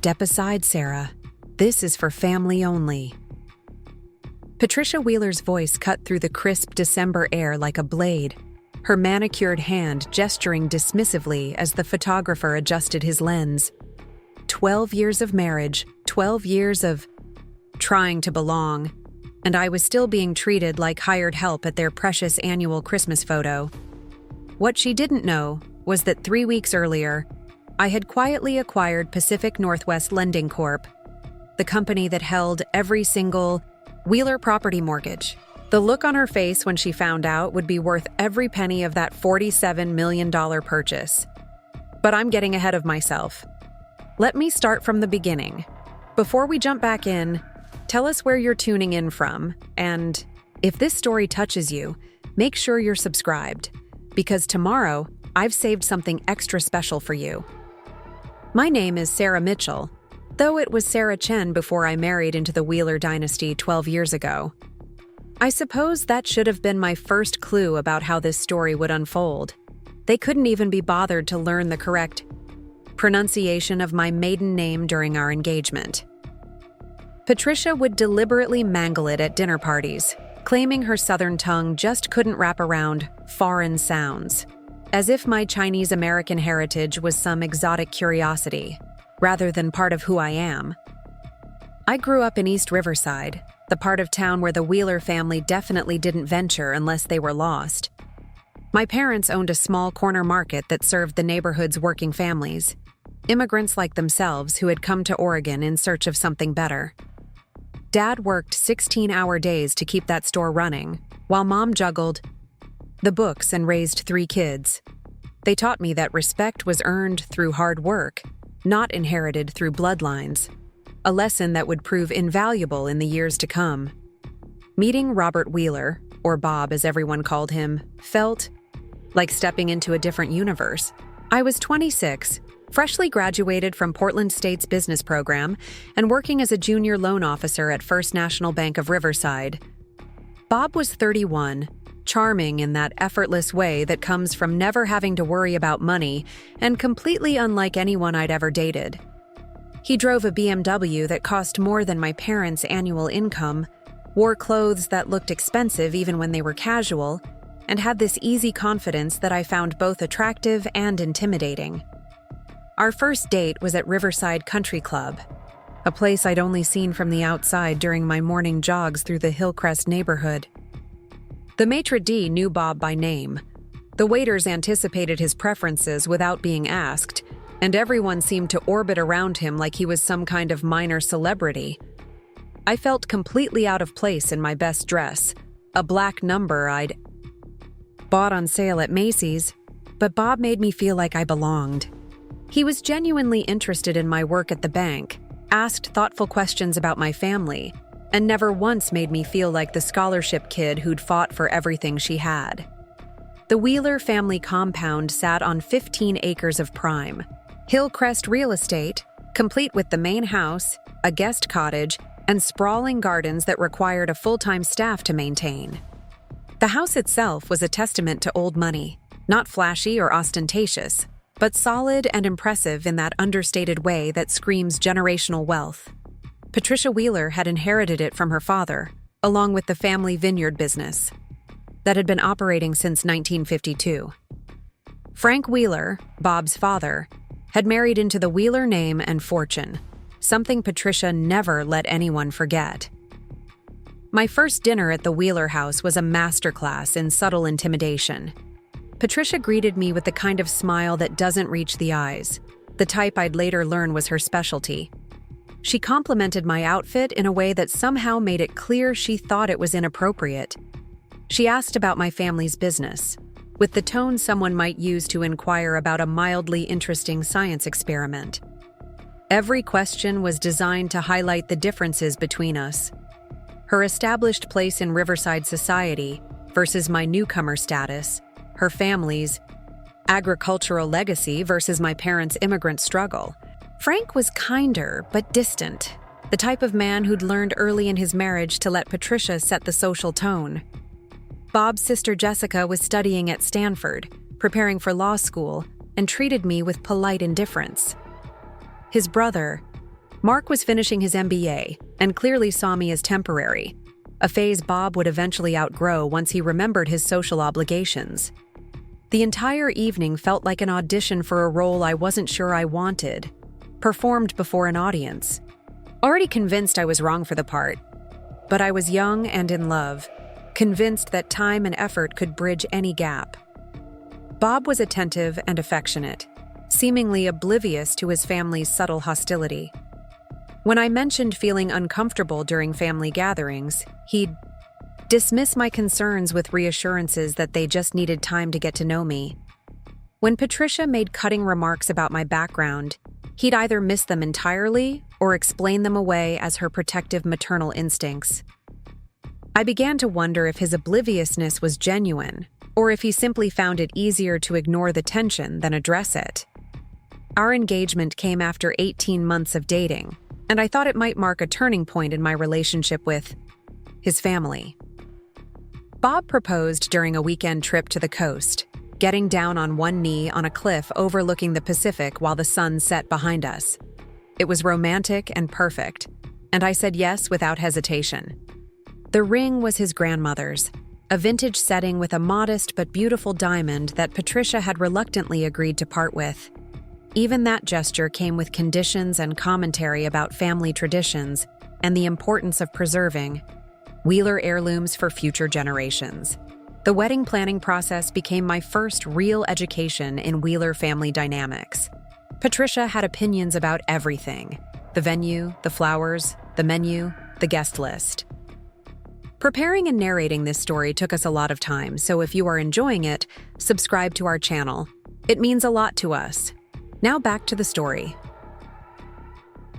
Step aside, Sarah. This is for family only. Patricia Wheeler's voice cut through the crisp December air like a blade, her manicured hand gesturing dismissively as the photographer adjusted his lens. 12 years of marriage, 12 years of trying to belong, and I was still being treated like hired help at their precious annual Christmas photo. What she didn't know was that 3 weeks earlier, I had quietly acquired Pacific Northwest Lending Corp, the company that held every single Wheeler property mortgage. The look on her face when she found out would be worth every penny of that $47 million purchase. But I'm getting ahead of myself. Let me start from the beginning. Before we jump back in, tell us where you're tuning in from, and if this story touches you, make sure you're subscribed, because tomorrow, I've saved something extra special for you. My name is Sarah Mitchell, though it was Sarah Chen before I married into the Wheeler dynasty 12 years ago. I suppose that should have been my first clue about how this story would unfold. They couldn't even be bothered to learn the correct pronunciation of my maiden name during our engagement. Patricia would deliberately mangle it at dinner parties, claiming her southern tongue just couldn't wrap around foreign sounds, as if my Chinese-American heritage was some exotic curiosity, rather than part of who I am. I grew up in East Riverside, the part of town where the Wheeler family definitely didn't venture unless they were lost. My parents owned a small corner market that served the neighborhood's working families, immigrants like themselves who had come to Oregon in search of something better. Dad worked 16-hour days to keep that store running, while Mom juggled the books and raised 3 kids. They taught me that respect was earned through hard work, not inherited through bloodlines, a lesson that would prove invaluable in the years to come. Meeting Robert Wheeler, or Bob as everyone called him, felt like stepping into a different universe. I was 26, freshly graduated from Portland State's business program and working as a junior loan officer at First National Bank of Riverside. Bob was 31, charming in that effortless way that comes from never having to worry about money and completely unlike anyone I'd ever dated. He drove a BMW that cost more than my parents' annual income, wore clothes that looked expensive even when they were casual, and had this easy confidence that I found both attractive and intimidating. Our first date was at Riverside Country Club, a place I'd only seen from the outside during my morning jogs through the Hillcrest neighborhood. The maitre d' knew Bob by name. The waiters anticipated his preferences without being asked, and everyone seemed to orbit around him like he was some kind of minor celebrity. I felt completely out of place in my best dress, a black number I'd bought on sale at Macy's, but Bob made me feel like I belonged. He was genuinely interested in my work at the bank, asked thoughtful questions about my family, and never once made me feel like the scholarship kid who'd fought for everything she had. The Wheeler family compound sat on 15 acres of prime, Hillcrest real estate, complete with the main house, a guest cottage, and sprawling gardens that required a full-time staff to maintain. The house itself was a testament to old money, not flashy or ostentatious, but solid and impressive in that understated way that screams generational wealth. Patricia Wheeler had inherited it from her father, along with the family vineyard business that had been operating since 1952. Frank Wheeler, Bob's father, had married into the Wheeler name and fortune, something Patricia never let anyone forget. My first dinner at the Wheeler house was a masterclass in subtle intimidation. Patricia greeted me with the kind of smile that doesn't reach the eyes, the type I'd later learn was her specialty. She complimented my outfit in a way that somehow made it clear she thought it was inappropriate. She asked about my family's business, with the tone someone might use to inquire about a mildly interesting science experiment. Every question was designed to highlight the differences between us. Her established place in Riverside society versus my newcomer status, her family's agricultural legacy versus my parents' immigrant struggle. Frank was kinder but distant, the type of man who'd learned early in his marriage to let Patricia set the social tone. Bob's sister Jessica was studying at Stanford, preparing for law school, and treated me with polite indifference. His brother, Mark was finishing his MBA and clearly saw me as temporary, a phase Bob would eventually outgrow once he remembered his social obligations. The entire evening felt like an audition for a role I wasn't sure I wanted, performed before an audience. Already convinced I was wrong for the part, but I was young and in love, convinced that time and effort could bridge any gap. Bob was attentive and affectionate, seemingly oblivious to his family's subtle hostility. When I mentioned feeling uncomfortable during family gatherings, he'd dismiss my concerns with reassurances that they just needed time to get to know me. When Patricia made cutting remarks about my background, he'd either miss them entirely or explain them away as her protective maternal instincts. I began to wonder if his obliviousness was genuine, or if he simply found it easier to ignore the tension than address it. Our engagement came after 18 months of dating, and I thought it might mark a turning point in my relationship with his family. Bob proposed during a weekend trip to the coast, getting down on one knee on a cliff overlooking the Pacific while the sun set behind us. It was romantic and perfect, and I said yes without hesitation. The ring was his grandmother's, a vintage setting with a modest but beautiful diamond that Patricia had reluctantly agreed to part with. Even that gesture came with conditions and commentary about family traditions and the importance of preserving Wheeler heirlooms for future generations. The wedding planning process became my first real education in Wheeler family dynamics. Patricia had opinions about everything: the venue, the flowers, the menu, the guest list. Preparing and narrating this story took us a lot of time, so if you are enjoying it, subscribe to our channel. It means a lot to us. Now back to the story.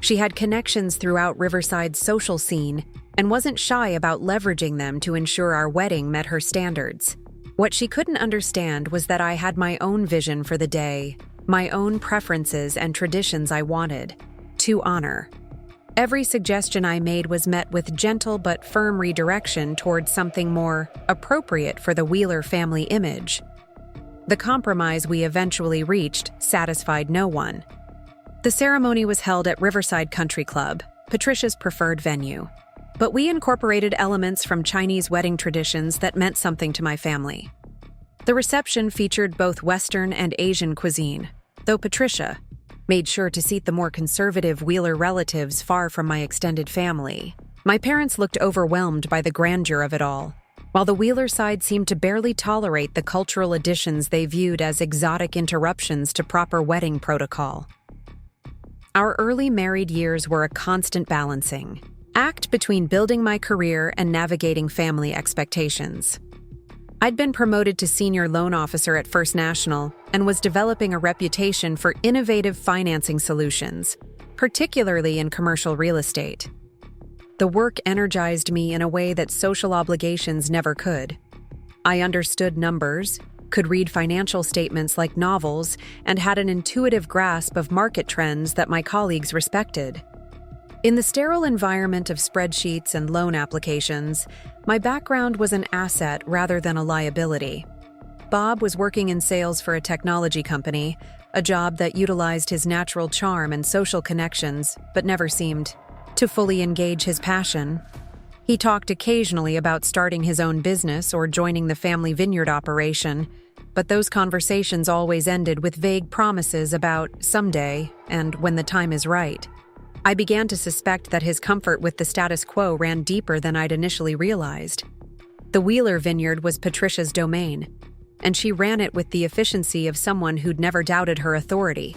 She had connections throughout Riverside's social scene and wasn't shy about leveraging them to ensure our wedding met her standards. What she couldn't understand was that I had my own vision for the day, my own preferences and traditions I wanted to honor. Every suggestion I made was met with gentle but firm redirection towards something more appropriate for the Wheeler family image. The compromise we eventually reached satisfied no one. The ceremony was held at Riverside Country Club, Patricia's preferred venue. But we incorporated elements from Chinese wedding traditions that meant something to my family. The reception featured both Western and Asian cuisine, though Patricia made sure to seat the more conservative Wheeler relatives far from my extended family. My parents looked overwhelmed by the grandeur of it all, while the Wheeler side seemed to barely tolerate the cultural additions they viewed as exotic interruptions to proper wedding protocol. Our early married years were a constant balancing act between building my career and navigating family expectations. I'd been promoted to senior loan officer at First National and was developing a reputation for innovative financing solutions, particularly in commercial real estate. The work energized me in a way that social obligations never could. I understood numbers, could read financial statements like novels, and had an intuitive grasp of market trends that my colleagues respected. In the sterile environment of spreadsheets and loan applications, my background was an asset rather than a liability. Bob was working in sales for a technology company, a job that utilized his natural charm and social connections, but never seemed to fully engage his passion. He talked occasionally about starting his own business or joining the family vineyard operation, but those conversations always ended with vague promises about someday and when the time is right. I began to suspect that his comfort with the status quo ran deeper than I'd initially realized. The Wheeler vineyard was Patricia's domain, and she ran it with the efficiency of someone who'd never doubted her authority.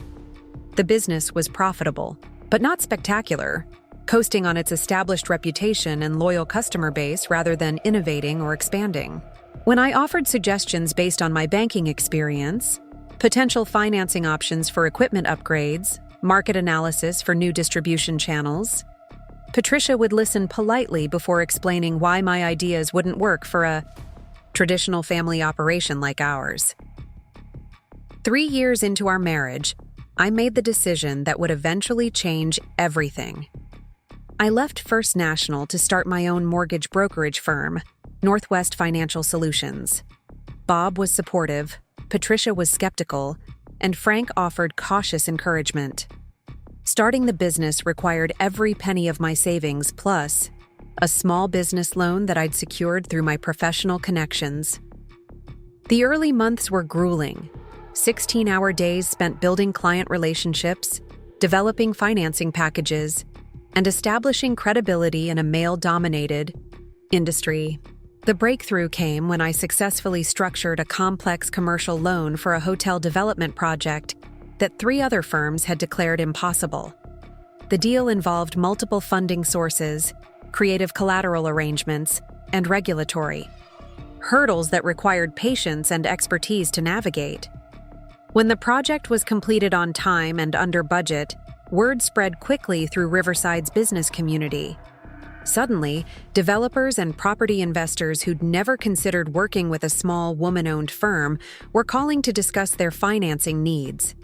The business was profitable, but not spectacular, coasting on its established reputation and loyal customer base rather than innovating or expanding. When I offered suggestions based on my banking experience, potential financing options for equipment upgrades, market analysis for new distribution channels, Patricia would listen politely before explaining why my ideas wouldn't work for a traditional family operation like ours. 3 years into our marriage, I made the decision that would eventually change everything. I left First National to start my own mortgage brokerage firm, Northwest Financial Solutions. Bob was supportive, Patricia was skeptical, and Frank offered cautious encouragement. Starting the business required every penny of my savings plus a small business loan that I'd secured through my professional connections. The early months were grueling. 16-hour days spent building client relationships, developing financing packages, and establishing credibility in a male-dominated industry. The breakthrough came when I successfully structured a complex commercial loan for a hotel development project that 3 other firms had declared impossible. The deal involved multiple funding sources, creative collateral arrangements, and regulatory hurdles that required patience and expertise to navigate. When the project was completed on time and under budget, word spread quickly through Riverside's business community. Suddenly, developers and property investors who'd never considered working with a small woman-owned firm were calling to discuss their financing needs.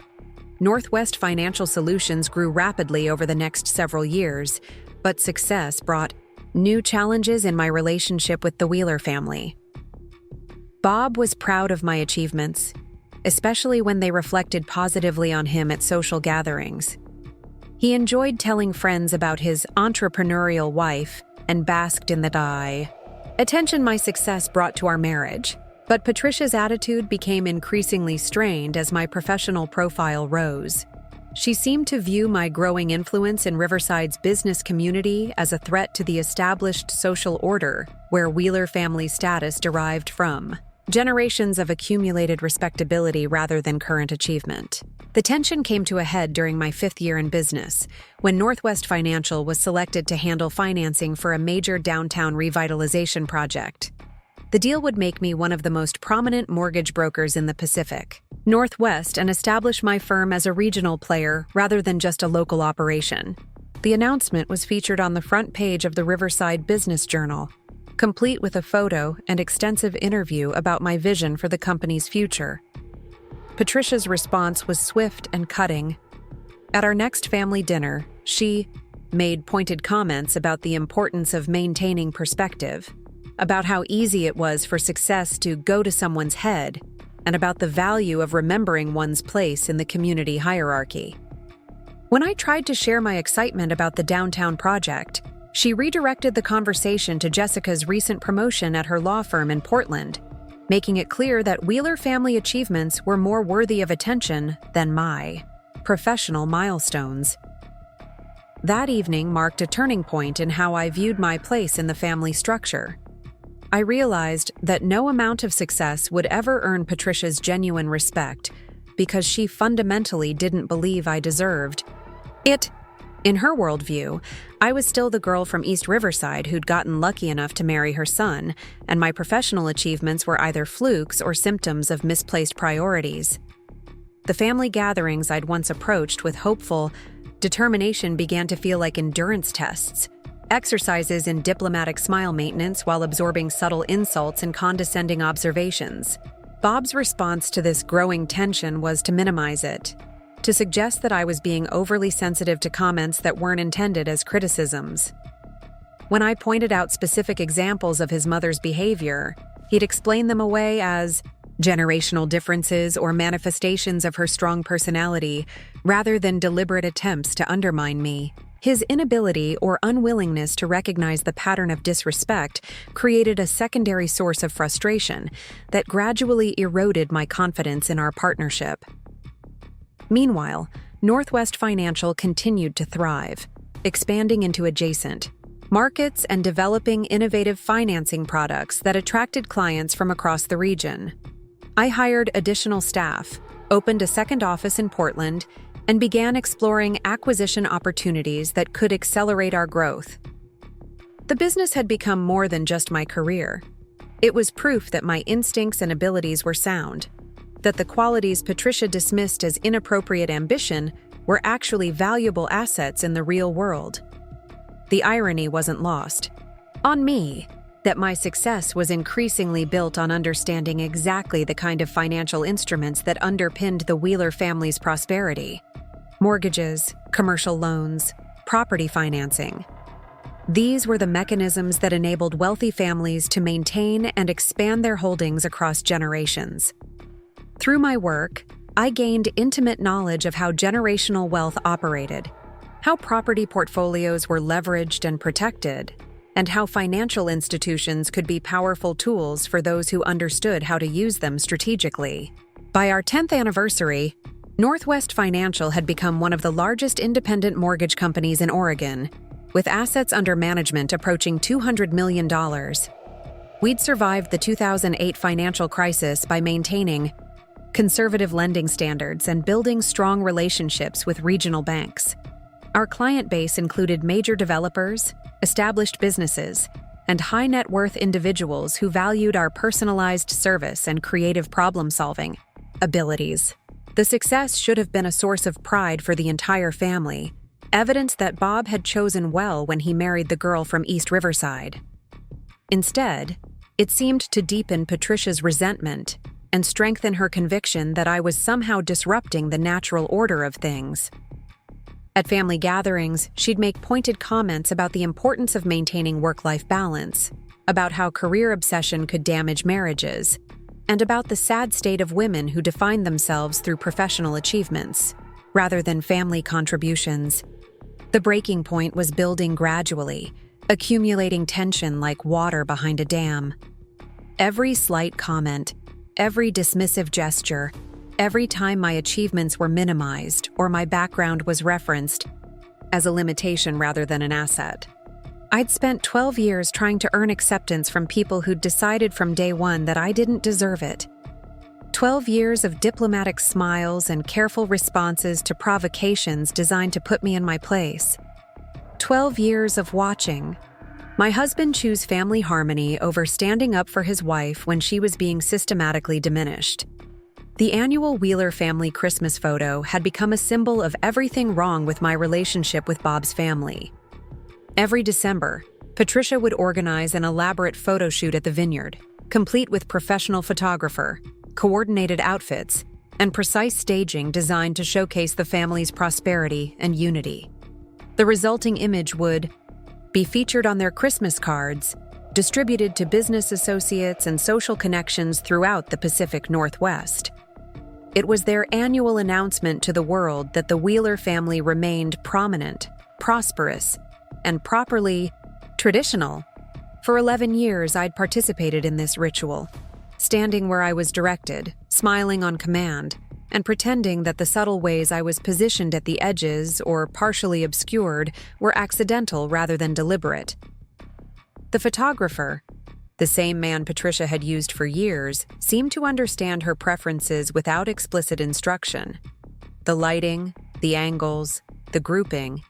Northwest Financial Solutions grew rapidly over the next several years, but success brought new challenges in my relationship with the Wheeler family. Bob was proud of my achievements, especially when they reflected positively on him at social gatherings. He enjoyed telling friends about his entrepreneurial wife and basked in the attention my success brought to our marriage. But Patricia's attitude became increasingly strained as my professional profile rose. She seemed to view my growing influence in Riverside's business community as a threat to the established social order where Wheeler family status derived from generations of accumulated respectability rather than current achievement. The tension came to a head during my 5th year in business, when Northwest Financial was selected to handle financing for a major downtown revitalization project. The deal would make me one of the most prominent mortgage brokers in the Pacific Northwest and establish my firm as a regional player rather than just a local operation. The announcement was featured on the front page of the Riverside Business Journal, complete with a photo and extensive interview about my vision for the company's future. Patricia's response was swift and cutting. At our next family dinner, she made pointed comments about the importance of maintaining perspective, about how easy it was for success to go to someone's head, and about the value of remembering one's place in the community hierarchy. When I tried to share my excitement about the downtown project, she redirected the conversation to Jessica's recent promotion at her law firm in Portland, making it clear that Wheeler family achievements were more worthy of attention than my professional milestones. That evening marked a turning point in how I viewed my place in the family structure. I realized that no amount of success would ever earn Patricia's genuine respect because she fundamentally didn't believe I deserved it. In her worldview, I was still the girl from East Riverside who'd gotten lucky enough to marry her son, and my professional achievements were either flukes or symptoms of misplaced priorities. The family gatherings I'd once approached with hopeful determination began to feel like endurance tests, exercises in diplomatic smile maintenance while absorbing subtle insults and condescending observations. Bob's response to this growing tension was to minimize it, to suggest that I was being overly sensitive to comments that weren't intended as criticisms. When I pointed out specific examples of his mother's behavior, he'd explain them away as generational differences or manifestations of her strong personality, rather than deliberate attempts to undermine me. His inability or unwillingness to recognize the pattern of disrespect created a secondary source of frustration that gradually eroded my confidence in our partnership. Meanwhile, Northwest Financial continued to thrive, expanding into adjacent markets and developing innovative financing products that attracted clients from across the region. I hired additional staff, opened a second office in Portland, and began exploring acquisition opportunities that could accelerate our growth. The business had become more than just my career. It was proof that my instincts and abilities were sound, that the qualities Patricia dismissed as inappropriate ambition were actually valuable assets in the real world. The irony wasn't lost on me that my success was increasingly built on understanding exactly the kind of financial instruments that underpinned the Wheeler family's prosperity. Mortgages, commercial loans, property financing. These were the mechanisms that enabled wealthy families to maintain and expand their holdings across generations. Through my work, I gained intimate knowledge of how generational wealth operated, how property portfolios were leveraged and protected, and how financial institutions could be powerful tools for those who understood how to use them strategically. By our 10th anniversary, Northwest Financial had become one of the largest independent mortgage companies in Oregon, with assets under management approaching $200 million. We'd survived the 2008 financial crisis by maintaining conservative lending standards and building strong relationships with regional banks. Our client base included major developers, established businesses, and high-net-worth individuals who valued our personalized service and creative problem-solving abilities. The success should have been a source of pride for the entire family, evidence that Bob had chosen well when he married the girl from East Riverside. Instead, it seemed to deepen Patricia's resentment and strengthen her conviction that I was somehow disrupting the natural order of things. At family gatherings, she'd make pointed comments about the importance of maintaining work-life balance, about how career obsession could damage marriages, and about the sad state of women who define themselves through professional achievements, rather than family contributions. The breaking point was building gradually, accumulating tension like water behind a dam. Every slight comment, every dismissive gesture, every time my achievements were minimized or my background was referenced as a limitation rather than an asset. I'd spent 12 years trying to earn acceptance from people who'd decided from day one that I didn't deserve it. 12 years of diplomatic smiles and careful responses to provocations designed to put me in my place. 12 years of watching my husband choose family harmony over standing up for his wife when she was being systematically diminished. The annual Wheeler family Christmas photo had become a symbol of everything wrong with my relationship with Bob's family. Every December, Patricia would organize an elaborate photo shoot at the vineyard, complete with professional photographer, coordinated outfits, and precise staging designed to showcase the family's prosperity and unity. The resulting image would be featured on their Christmas cards, distributed to business associates and social connections throughout the Pacific Northwest. It was their annual announcement to the world that the Wheeler family remained prominent, prosperous, and properly traditional. For 11 years, I'd participated in this ritual, standing where I was directed, smiling on command, and pretending that the subtle ways I was positioned at the edges or partially obscured were accidental rather than deliberate. The photographer, the same man Patricia had used for years, seemed to understand her preferences without explicit instruction. The lighting, the angles, the grouping,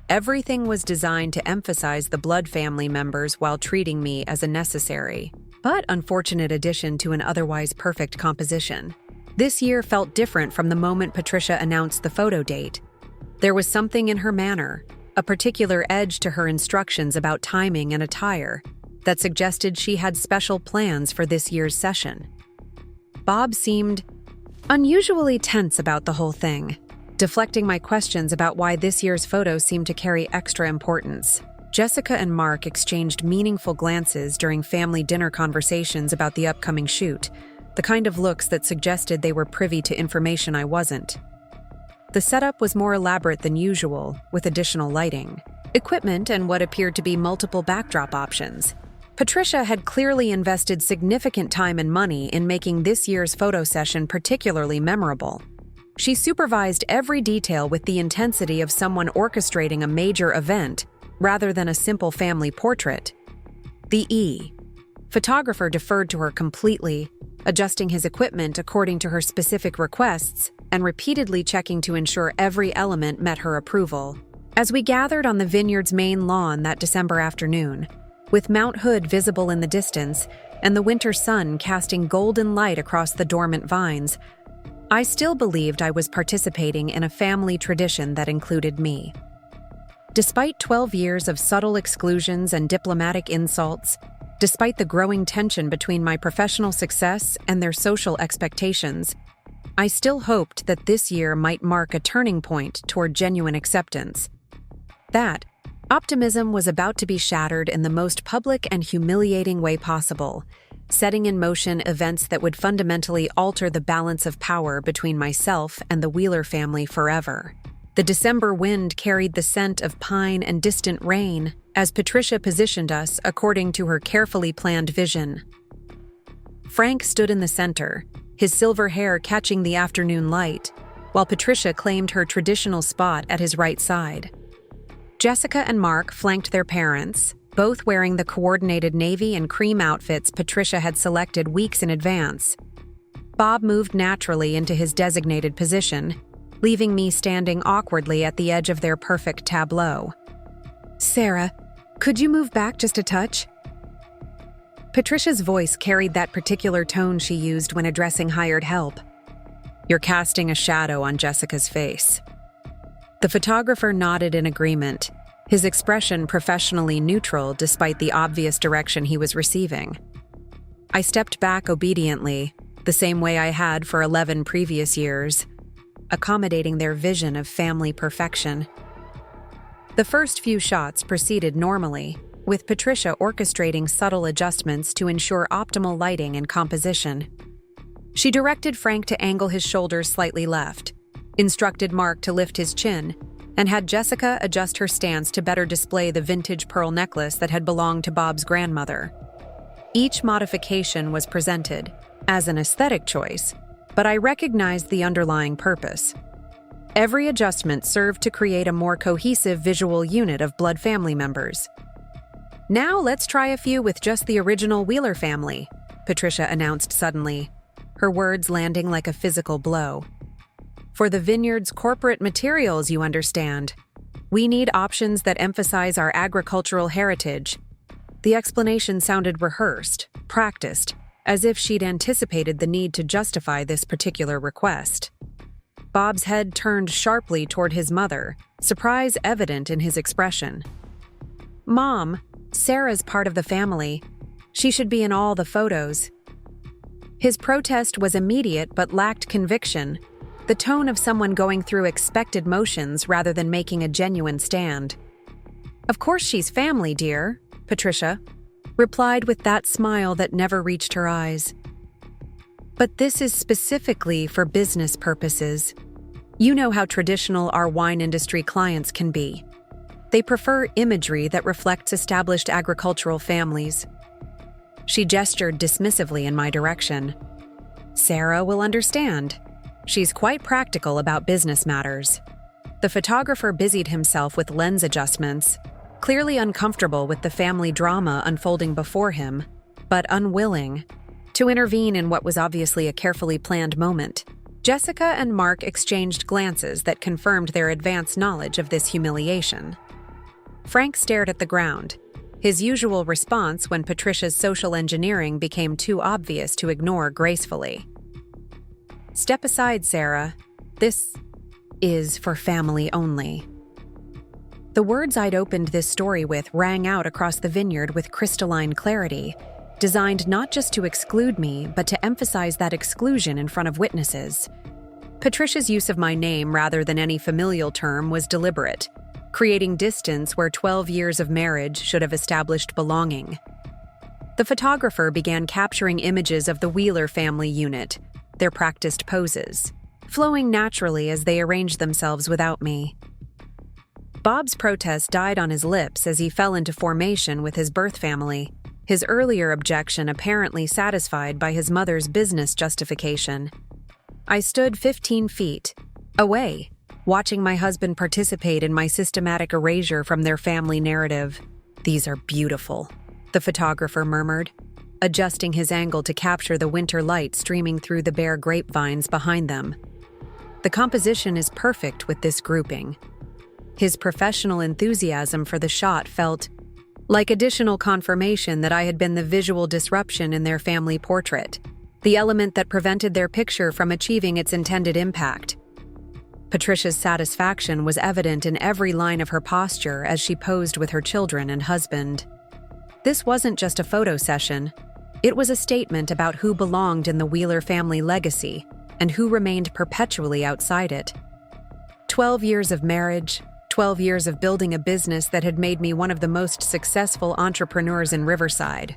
everything was designed to emphasize the blood family members while treating me as a necessary, but unfortunate addition to an otherwise perfect composition. This year felt different from the moment Patricia announced the photo date. There was something in her manner, a particular edge to her instructions about timing and attire, that suggested she had special plans for this year's session. Bob seemed unusually tense about the whole thing, deflecting my questions about why this year's photo seemed to carry extra importance. Jessica and Mark exchanged meaningful glances during family dinner conversations about the upcoming shoot, the kind of looks that suggested they were privy to information I wasn't. The setup was more elaborate than usual, with additional lighting, equipment, and what appeared to be multiple backdrop options. Patricia had clearly invested significant time and money in making this year's photo session particularly memorable. She supervised every detail with the intensity of someone orchestrating a major event rather than a simple family portrait. The photographer deferred to her completely, adjusting his equipment according to her specific requests and repeatedly checking to ensure every element met her approval. As we gathered on the vineyard's main lawn that December afternoon, with Mount Hood visible in the distance and the winter sun casting golden light across the dormant vines, I still believed I was participating in a family tradition that included me. Despite 12 years of subtle exclusions and diplomatic insults, despite the growing tension between my professional success and their social expectations, I still hoped that this year might mark a turning point toward genuine acceptance. That optimism was about to be shattered in the most public and humiliating way possible, setting in motion events that would fundamentally alter the balance of power between myself and the Wheeler family forever. The December wind carried the scent of pine and distant rain as Patricia positioned us according to her carefully planned vision. Frank stood in the center, his silver hair catching the afternoon light, while Patricia claimed her traditional spot at his right side. Jessica and Mark flanked their parents, both wearing the coordinated navy and cream outfits Patricia had selected weeks in advance. Bob moved naturally into his designated position, leaving me standing awkwardly at the edge of their perfect tableau. "Sarah, could you move back just a touch?" Patricia's voice carried that particular tone she used when addressing hired help. "You're casting a shadow on Jessica's face." The photographer nodded in agreement, his expression professionally neutral despite the obvious direction he was receiving. I stepped back obediently, the same way I had for 11 previous years, accommodating their vision of family perfection. The first few shots proceeded normally, with Patricia orchestrating subtle adjustments to ensure optimal lighting and composition. She directed Frank to angle his shoulders slightly left, instructed Mark to lift his chin, and had Jessica adjust her stance to better display the vintage pearl necklace that had belonged to Bob's grandmother. Each modification was presented as an aesthetic choice, but I recognized the underlying purpose. Every adjustment served to create a more cohesive visual unit of blood family members. "Now let's try a few with just the original Wheeler family," Patricia announced suddenly, her words landing like a physical blow. "For the vineyard's corporate materials, you understand. We need options that emphasize our agricultural heritage." The explanation sounded rehearsed, practiced, as if she'd anticipated the need to justify this particular request. Bob's head turned sharply toward his mother, surprise evident in his expression. "Mom, Sarah's part of the family. She should be in all the photos." His protest was immediate but lacked conviction, the tone of someone going through expected motions rather than making a genuine stand. "Of course she's family, dear," Patricia replied with that smile that never reached her eyes. "But this is specifically for business purposes. You know how traditional our wine industry clients can be. They prefer imagery that reflects established agricultural families." She gestured dismissively in my direction. "Sarah will understand. She's quite practical about business matters." The photographer busied himself with lens adjustments, clearly uncomfortable with the family drama unfolding before him, but unwilling to intervene in what was obviously a carefully planned moment. Jessica and Mark exchanged glances that confirmed their advanced knowledge of this humiliation. Frank stared at the ground, his usual response when Patricia's social engineering became too obvious to ignore gracefully. "Step aside, Sarah. This is for family only." The words I'd opened this story with rang out across the vineyard with crystalline clarity, designed not just to exclude me, but to emphasize that exclusion in front of witnesses. Patricia's use of my name rather than any familial term was deliberate, creating distance where 12 years of marriage should have established belonging. The photographer began capturing images of the Wheeler family unit, their practiced poses, flowing naturally as they arranged themselves without me. Bob's protest died on his lips as he fell into formation with his birth family, his earlier objection apparently satisfied by his mother's business justification. I stood 15 feet away, watching my husband participate in my systematic erasure from their family narrative. "These are beautiful," the photographer murmured, adjusting his angle to capture the winter light streaming through the bare grapevines behind them. "The composition is perfect with this grouping." His professional enthusiasm for the shot felt like additional confirmation that I had been the visual disruption in their family portrait, the element that prevented their picture from achieving its intended impact. Patricia's satisfaction was evident in every line of her posture as she posed with her children and husband. This wasn't just a photo session. It was a statement about who belonged in the Wheeler family legacy and who remained perpetually outside it. 12 years of marriage, 12 years of building a business that had made me one of the most successful entrepreneurs in Riverside.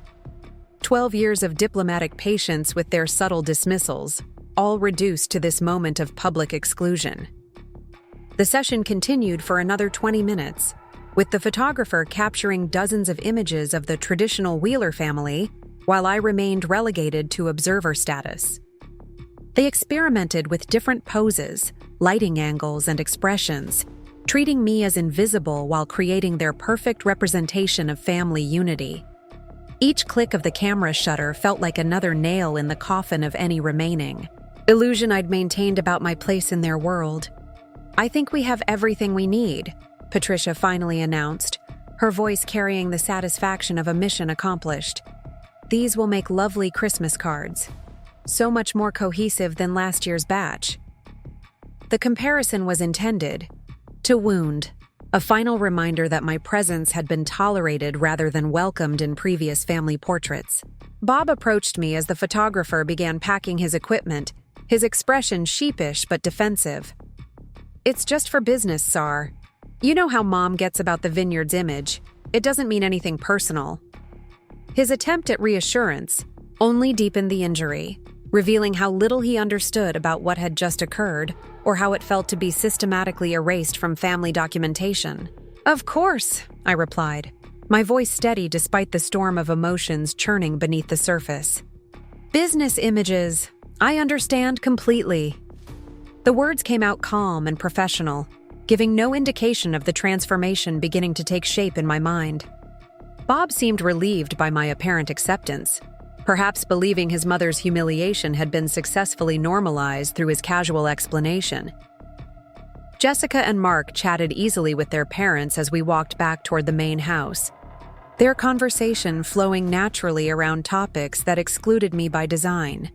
12 years of diplomatic patience with their subtle dismissals, all reduced to this moment of public exclusion. The session continued for another 20 minutes, with the photographer capturing dozens of images of the traditional Wheeler family, while I remained relegated to observer status. They experimented with different poses, lighting angles, and expressions, treating me as invisible while creating their perfect representation of family unity. Each click of the camera shutter felt like another nail in the coffin of any remaining illusion I'd maintained about my place in their world. "I think we have everything we need," Patricia finally announced, her voice carrying the satisfaction of a mission accomplished. "These will make lovely Christmas cards. So much more cohesive than last year's batch." The comparison was intended to wound, a final reminder that my presence had been tolerated rather than welcomed in previous family portraits. Bob approached me as the photographer began packing his equipment, his expression sheepish but defensive. "It's just for business, Sar. You know how Mom gets about the vineyard's image. It doesn't mean anything personal." His attempt at reassurance only deepened the injury, revealing how little he understood about what had just occurred or how it felt to be systematically erased from family documentation. "Of course," I replied, my voice steady despite the storm of emotions churning beneath the surface. "Business images. I understand completely." The words came out calm and professional, giving no indication of the transformation beginning to take shape in my mind. Bob seemed relieved by my apparent acceptance, perhaps believing his mother's humiliation had been successfully normalized through his casual explanation. Jessica and Mark chatted easily with their parents as we walked back toward the main house, their conversation flowing naturally around topics that excluded me by design.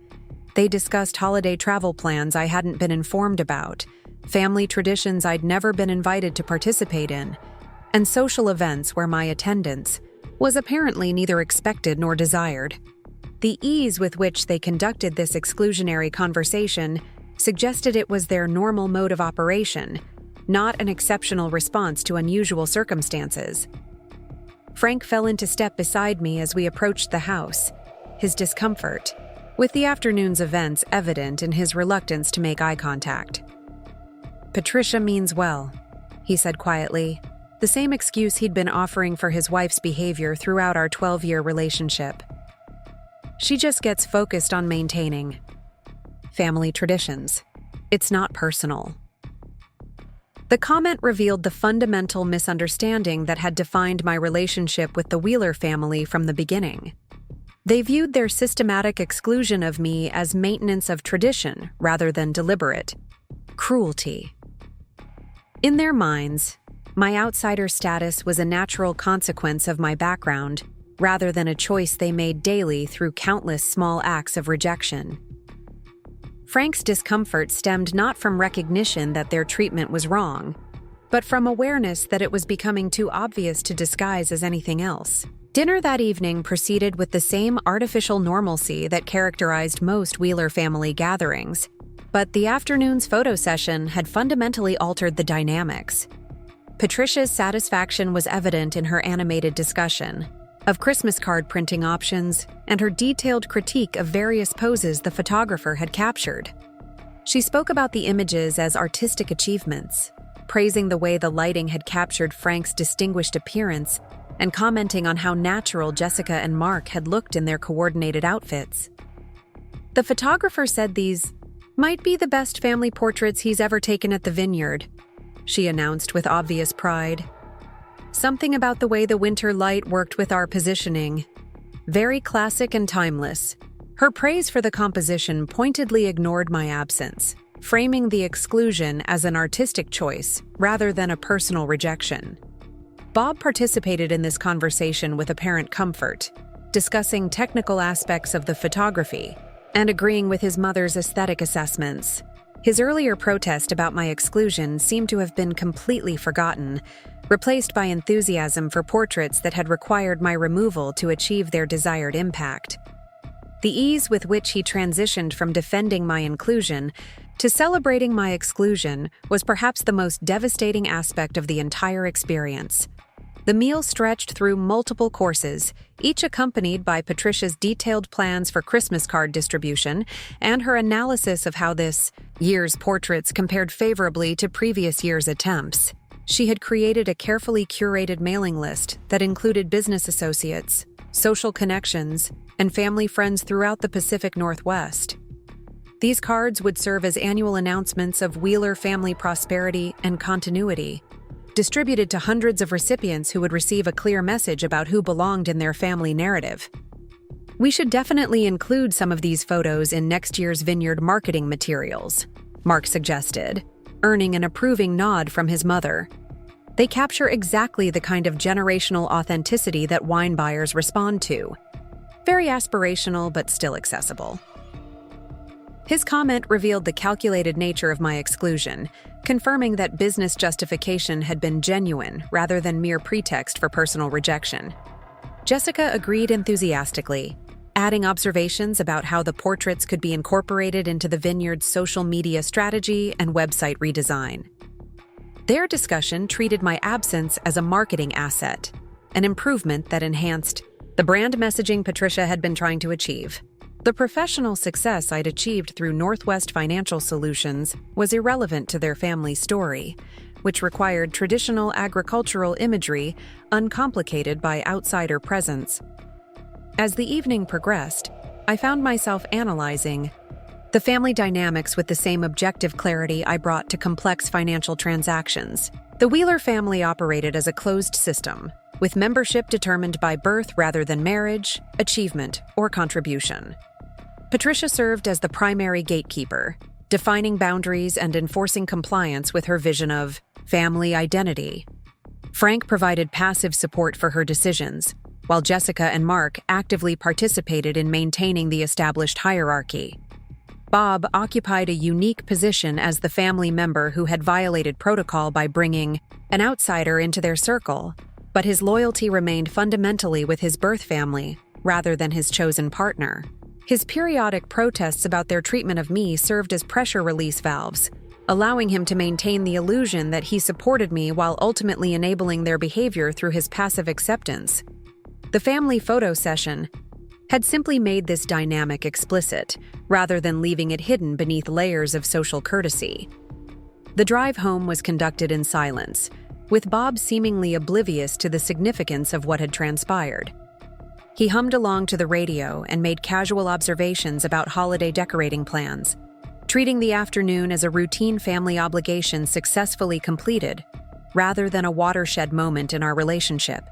They discussed holiday travel plans I hadn't been informed about, family traditions I'd never been invited to participate in, and social events where my attendance was apparently neither expected nor desired. The ease with which they conducted this exclusionary conversation suggested it was their normal mode of operation, not an exceptional response to unusual circumstances. Frank fell into step beside me as we approached the house, his discomfort, with the afternoon's events evident in his reluctance to make eye contact. "Patricia means well," he said quietly, the same excuse he'd been offering for his wife's behavior throughout our 12-year relationship. "She just gets focused on maintaining family traditions. It's not personal." The comment revealed the fundamental misunderstanding that had defined my relationship with the Wheeler family from the beginning. They viewed their systematic exclusion of me as maintenance of tradition rather than deliberate cruelty. In their minds, my outsider status was a natural consequence of my background rather than a choice they made daily through countless small acts of rejection. Frank's discomfort stemmed not from recognition that their treatment was wrong, but from awareness that it was becoming too obvious to disguise as anything else. Dinner that evening proceeded with the same artificial normalcy that characterized most Wheeler family gatherings, but the afternoon's photo session had fundamentally altered the dynamics. Patricia's satisfaction was evident in her animated discussion of Christmas card printing options and her detailed critique of various poses the photographer had captured. She spoke about the images as artistic achievements, praising the way the lighting had captured Frank's distinguished appearance and commenting on how natural Jessica and Mark had looked in their coordinated outfits. The photographer said these might be the best family portraits he's ever taken at the vineyard, she announced with obvious pride. Something about the way the winter light worked with our positioning. Very classic and timeless. Her praise for the composition pointedly ignored my absence, framing the exclusion as an artistic choice rather than a personal rejection. Bob participated in this conversation with apparent comfort, discussing technical aspects of the photography and agreeing with his mother's aesthetic assessments. His earlier protest about my exclusion seemed to have been completely forgotten, replaced by enthusiasm for portraits that had required my removal to achieve their desired impact. The ease with which he transitioned from defending my inclusion to celebrating my exclusion was perhaps the most devastating aspect of the entire experience. The meal stretched through multiple courses, each accompanied by Patricia's detailed plans for Christmas card distribution and her analysis of how this year's portraits compared favorably to previous year's attempts. She had created a carefully curated mailing list that included business associates, social connections, and family friends throughout the Pacific Northwest. These cards would serve as annual announcements of Wheeler family prosperity and continuity, distributed to hundreds of recipients who would receive a clear message about who belonged in their family narrative. "We should definitely include some of these photos in next year's vineyard marketing materials," Mark suggested, earning an approving nod from his mother. "They capture exactly the kind of generational authenticity that wine buyers respond to. Very aspirational, but still accessible." His comment revealed the calculated nature of my exclusion, confirming that business justification had been genuine rather than mere pretext for personal rejection. Jessica agreed enthusiastically, adding observations about how the portraits could be incorporated into the vineyard's social media strategy and website redesign. Their discussion treated my absence as a marketing asset, an improvement that enhanced the brand messaging Patricia had been trying to achieve. The professional success I'd achieved through Northwest Financial Solutions was irrelevant to their family story, which required traditional agricultural imagery uncomplicated by outsider presence. As the evening progressed, I found myself analyzing the family dynamics with the same objective clarity I brought to complex financial transactions. The Wheeler family operated as a closed system, with membership determined by birth rather than marriage, achievement, or contribution. Patricia served as the primary gatekeeper, defining boundaries and enforcing compliance with her vision of family identity. Frank provided passive support for her decisions, while Jessica and Mark actively participated in maintaining the established hierarchy. Bob occupied a unique position as the family member who had violated protocol by bringing an outsider into their circle, but his loyalty remained fundamentally with his birth family rather than his chosen partner. His periodic protests about their treatment of me served as pressure release valves, allowing him to maintain the illusion that he supported me while ultimately enabling their behavior through his passive acceptance. The family photo session had simply made this dynamic explicit, rather than leaving it hidden beneath layers of social courtesy. The drive home was conducted in silence, with Bob seemingly oblivious to the significance of what had transpired. He hummed along to the radio and made casual observations about holiday decorating plans, treating the afternoon as a routine family obligation successfully completed, rather than a watershed moment in our relationship.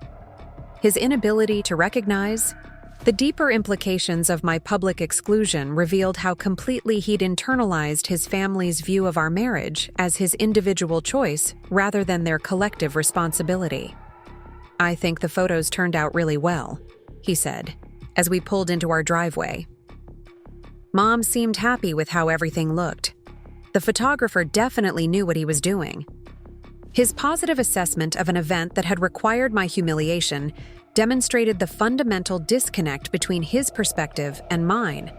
His inability to recognize the deeper implications of my public exclusion revealed how completely he'd internalized his family's view of our marriage as his individual choice rather than their collective responsibility. "I think the photos turned out really well," he said, as we pulled into our driveway. "Mom seemed happy with how everything looked. The photographer definitely knew what he was doing." His positive assessment of an event that had required my humiliation demonstrated the fundamental disconnect between his perspective and mine,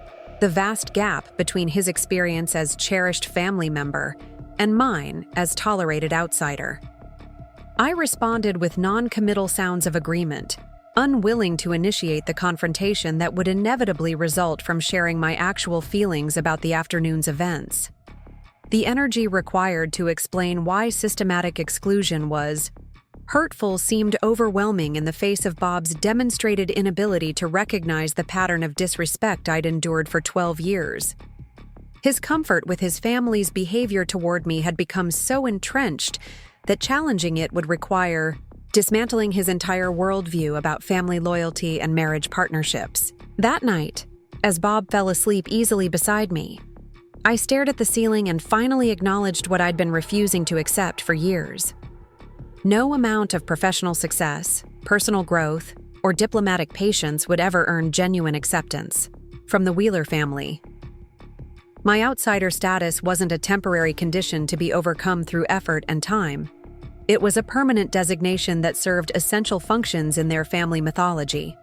the vast gap between his experience as cherished family member and mine as tolerated outsider. I responded with non-committal sounds of agreement, unwilling to initiate the confrontation that would inevitably result from sharing my actual feelings about the afternoon's events. The energy required to explain why systematic exclusion was hurtful seemed overwhelming in the face of Bob's demonstrated inability to recognize the pattern of disrespect I'd endured for 12 years. His comfort with his family's behavior toward me had become so entrenched that challenging it would require dismantling his entire worldview about family loyalty and marriage partnerships. That night, as Bob fell asleep easily beside me, I stared at the ceiling and finally acknowledged what I'd been refusing to accept for years. No amount of professional success, personal growth, or diplomatic patience would ever earn genuine acceptance from the Wheeler family. My outsider status wasn't a temporary condition to be overcome through effort and time. It was a permanent designation that served essential functions in their family mythology.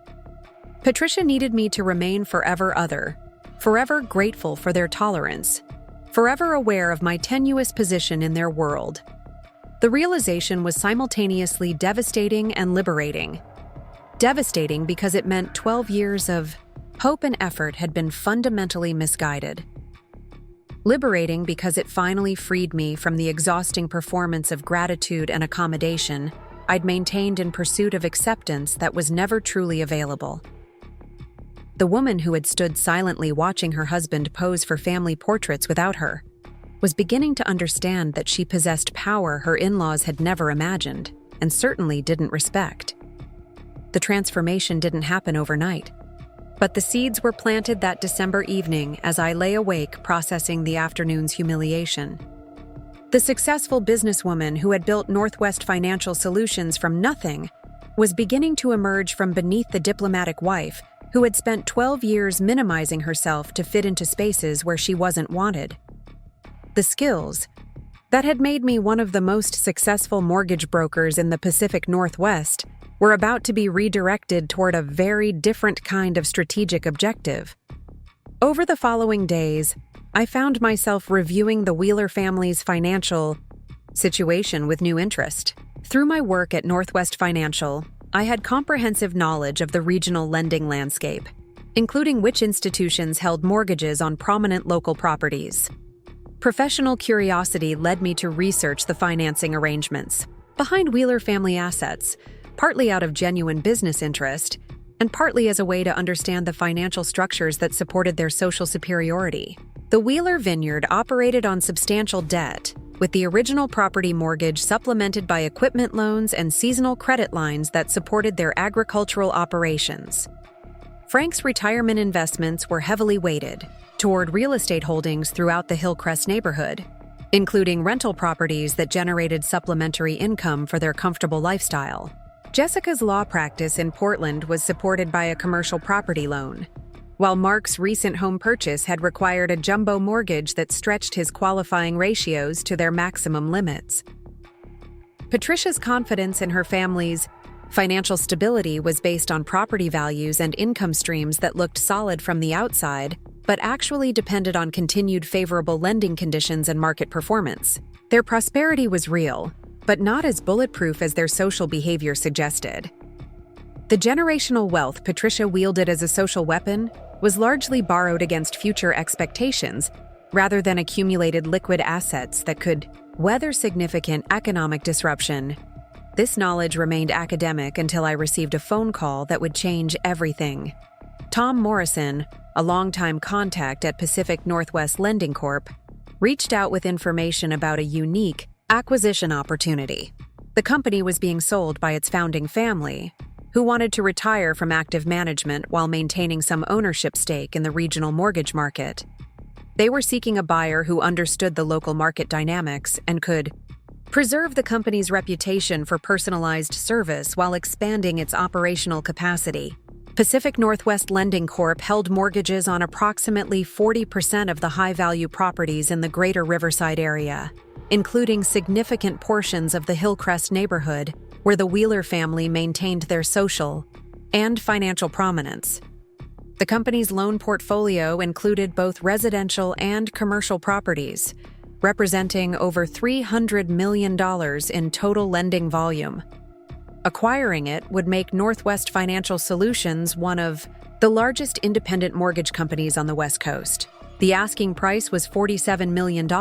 Patricia needed me to remain forever other, forever grateful for their tolerance, forever aware of my tenuous position in their world. The realization was simultaneously devastating and liberating. Devastating because it meant 12 years of hope and effort had been fundamentally misguided. Liberating because it finally freed me from the exhausting performance of gratitude and accommodation I'd maintained in pursuit of acceptance that was never truly available. The woman who had stood silently watching her husband pose for family portraits without her was beginning to understand that she possessed power her in-laws had never imagined and certainly didn't respect. The transformation didn't happen overnight, but the seeds were planted that December evening as I lay awake processing the afternoon's humiliation. The successful businesswoman who had built Northwest Financial Solutions from nothing was beginning to emerge from beneath the diplomatic wife who had spent 12 years minimizing herself to fit into spaces where she wasn't wanted. The skills that had made me one of the most successful mortgage brokers in the Pacific Northwest were about to be redirected toward a very different kind of strategic objective. Over the following days, I found myself reviewing the Wheeler family's financial situation with new interest. Through my work at Northwest Financial, I had comprehensive knowledge of the regional lending landscape, including which institutions held mortgages on prominent local properties. Professional curiosity led me to research the financing arrangements behind Wheeler family assets, partly out of genuine business interest, and partly as a way to understand the financial structures that supported their social superiority. The Wheeler vineyard operated on substantial debt, with the original property mortgage supplemented by equipment loans and seasonal credit lines that supported their agricultural operations. Frank's retirement investments were heavily weighted toward real estate holdings throughout the Hillcrest neighborhood, including rental properties that generated supplementary income for their comfortable lifestyle. Jessica's law practice in Portland was supported by a commercial property loan, while Mark's recent home purchase had required a jumbo mortgage that stretched his qualifying ratios to their maximum limits. Patricia's confidence in her family's financial stability was based on property values and income streams that looked solid from the outside, but actually depended on continued favorable lending conditions and market performance. Their prosperity was real, but not as bulletproof as their social behavior suggested. The generational wealth Patricia wielded as a social weapon was largely borrowed against future expectations, rather than accumulated liquid assets that could weather significant economic disruption. This knowledge remained academic until I received a phone call that would change everything. Tom Morrison, a longtime contact at Pacific Northwest Lending Corp, reached out with information about a unique acquisition opportunity. The company was being sold by its founding family, who wanted to retire from active management while maintaining some ownership stake in the regional mortgage market. They were seeking a buyer who understood the local market dynamics and could preserve the company's reputation for personalized service while expanding its operational capacity. Pacific Northwest Lending Corp held mortgages on approximately 40% of the high-value properties in the greater Riverside area, including significant portions of the Hillcrest neighborhood, where the Wheeler family maintained their social and financial prominence. The company's loan portfolio included both residential and commercial properties, representing over $300 million in total lending volume. Acquiring it would make Northwest Financial Solutions one of the largest independent mortgage companies on the West Coast. The asking price was $47 million,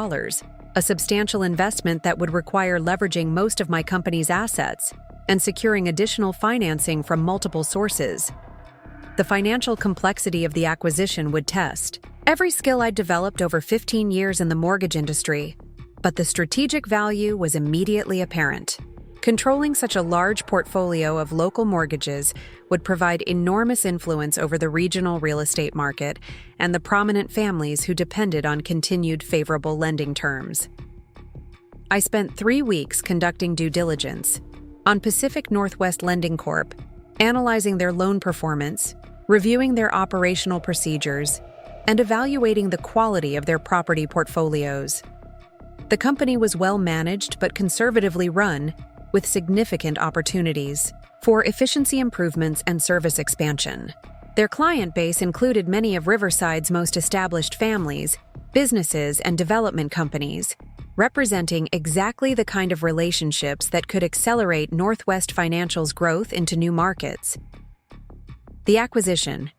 a substantial investment that would require leveraging most of my company's assets and securing additional financing from multiple sources. The financial complexity of the acquisition would test every skill I'd developed over 15 years in the mortgage industry, but the strategic value was immediately apparent. Controlling such a large portfolio of local mortgages would provide enormous influence over the regional real estate market and the prominent families who depended on continued favorable lending terms. I spent 3 weeks conducting due diligence on Pacific Northwest Lending Corp, analyzing their loan performance, reviewing their operational procedures, and evaluating the quality of their property portfolios. The company was well managed but conservatively run, with significant opportunities for efficiency improvements and service expansion. Their client base included many of Riverside's most established families, businesses, and development companies, representing exactly the kind of relationships that could accelerate Northwest Financial's growth into new markets. The acquisition.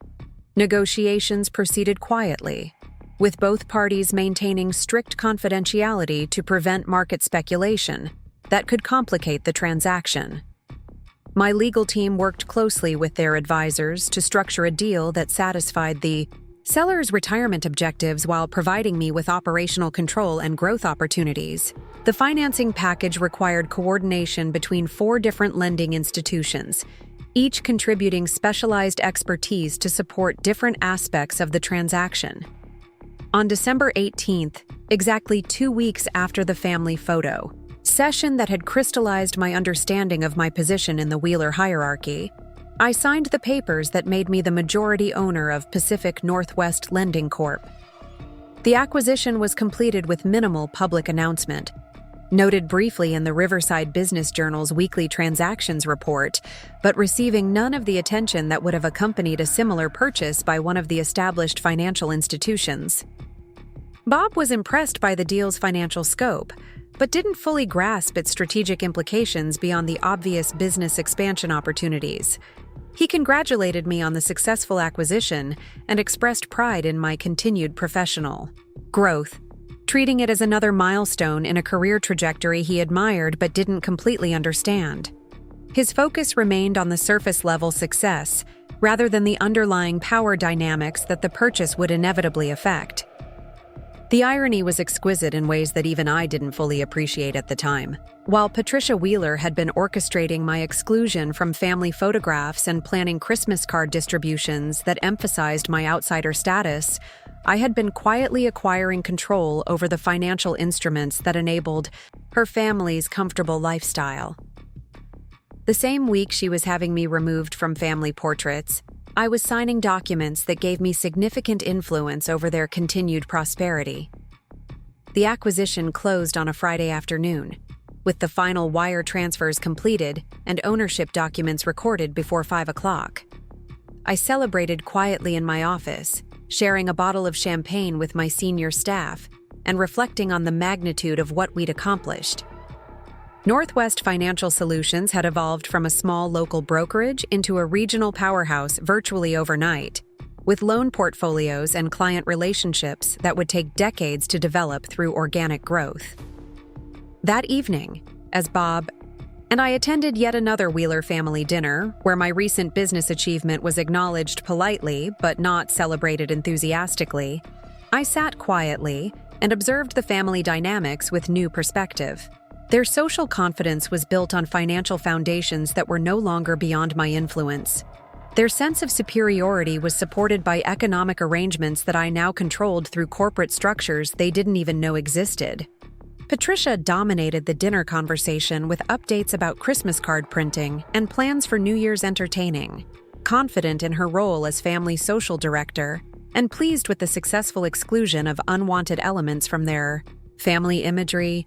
Negotiations proceeded quietly, with both parties maintaining strict confidentiality to prevent market speculation that could complicate the transaction. My legal team worked closely with their advisors to structure a deal that satisfied the seller's retirement objectives while providing me with operational control and growth opportunities. The financing package required coordination between 4 different lending institutions, each contributing specialized expertise to support different aspects of the transaction. On December 18th, exactly 2 weeks after the family photo session that had crystallized my understanding of my position in the Wheeler hierarchy, I signed the papers that made me the majority owner of Pacific Northwest Lending Corp. The acquisition was completed with minimal public announcement, noted briefly in the Riverside Business Journal's weekly transactions report, but receiving none of the attention that would have accompanied a similar purchase by one of the established financial institutions. Bob was impressed by the deal's financial scope, but didn't fully grasp its strategic implications beyond the obvious business expansion opportunities. He congratulated me on the successful acquisition and expressed pride in my continued professional growth, treating it as another milestone in a career trajectory he admired but didn't completely understand. His focus remained on the surface-level success rather than the underlying power dynamics that the purchase would inevitably affect. The irony was exquisite in ways that even I didn't fully appreciate at the time. While Patricia Wheeler had been orchestrating my exclusion from family photographs and planning Christmas card distributions that emphasized my outsider status, I had been quietly acquiring control over the financial instruments that enabled her family's comfortable lifestyle. The same week she was having me removed from family portraits, I was signing documents that gave me significant influence over their continued prosperity. The acquisition closed on a Friday afternoon, with the final wire transfers completed and ownership documents recorded before 5 o'clock. I celebrated quietly in my office, sharing a bottle of champagne with my senior staff and reflecting on the magnitude of what we'd accomplished. Northwest Financial Solutions had evolved from a small local brokerage into a regional powerhouse virtually overnight, with loan portfolios and client relationships that would take decades to develop through organic growth. That evening, as Bob and I attended yet another Wheeler family dinner, where my recent business achievement was acknowledged politely but not celebrated enthusiastically, I sat quietly and observed the family dynamics with new perspective. Their social confidence was built on financial foundations that were no longer beyond my influence. Their sense of superiority was supported by economic arrangements that I now controlled through corporate structures they didn't even know existed. Patricia dominated the dinner conversation with updates about Christmas card printing and plans for New Year's entertaining. Confident in her role as family social director and pleased with the successful exclusion of unwanted elements from their family imagery,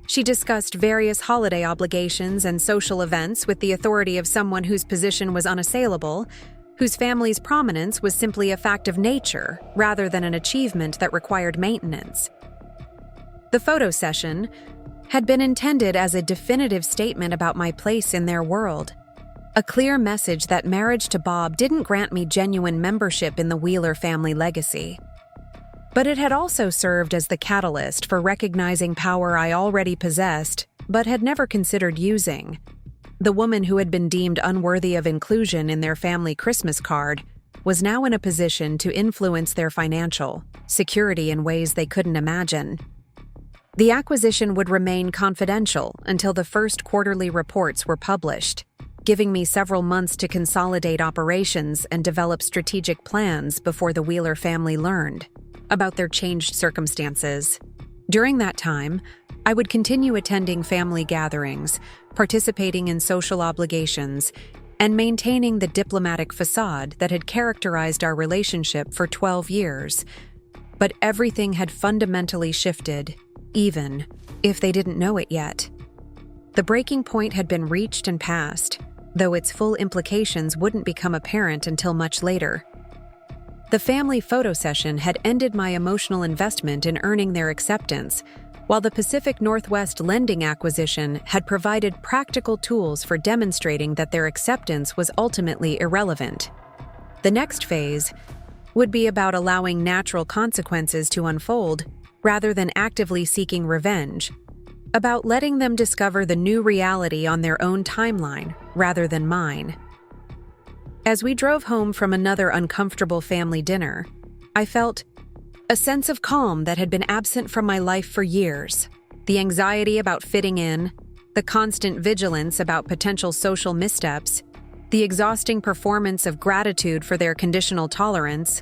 she discussed various holiday obligations and social events with the authority of someone whose position was unassailable, whose family's prominence was simply a fact of nature rather than an achievement that required maintenance. The photo session had been intended as a definitive statement about my place in their world, a clear message that marriage to Bob didn't grant me genuine membership in the Wheeler family legacy. But it had also served as the catalyst for recognizing power I already possessed but had never considered using. The woman who had been deemed unworthy of inclusion in their family Christmas card was now in a position to influence their financial security in ways they couldn't imagine. The acquisition would remain confidential until the first quarterly reports were published, giving me several months to consolidate operations and develop strategic plans before the Wheeler family learned about their changed circumstances. During that time, I would continue attending family gatherings, participating in social obligations, and maintaining the diplomatic facade that had characterized our relationship for 12 years. But everything had fundamentally shifted, even if they didn't know it yet. The breaking point had been reached and passed, though its full implications wouldn't become apparent until much later. The family photo session had ended my emotional investment in earning their acceptance, while the Pacific Northwest Lending acquisition had provided practical tools for demonstrating that their acceptance was ultimately irrelevant. The next phase would be about allowing natural consequences to unfold rather than actively seeking revenge, about letting them discover the new reality on their own timeline rather than mine. As we drove home from another uncomfortable family dinner, I felt a sense of calm that had been absent from my life for years. The anxiety about fitting in, the constant vigilance about potential social missteps, the exhausting performance of gratitude for their conditional tolerance,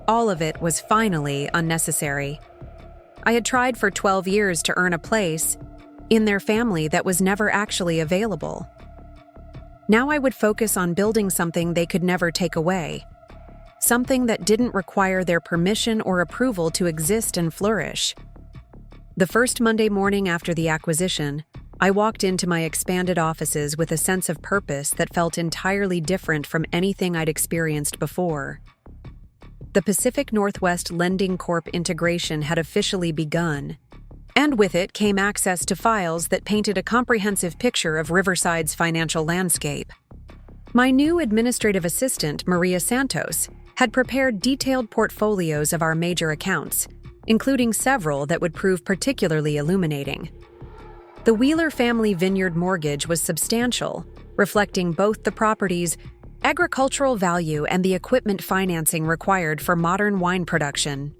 all of it was finally unnecessary. I had tried for 12 years to earn a place in their family that was never actually available. Now I would focus on building something they could never take away, something that didn't require their permission or approval to exist and flourish. The first Monday morning after the acquisition, I walked into my expanded offices with a sense of purpose that felt entirely different from anything I'd experienced before. The Pacific Northwest Lending Corp integration had officially begun, and with it came access to files that painted a comprehensive picture of Riverside's financial landscape. My new administrative assistant, Maria Santos, had prepared detailed portfolios of our major accounts, including several that would prove particularly illuminating. The Wheeler family vineyard mortgage was substantial, reflecting both the property's agricultural value and the equipment financing required for modern wine production.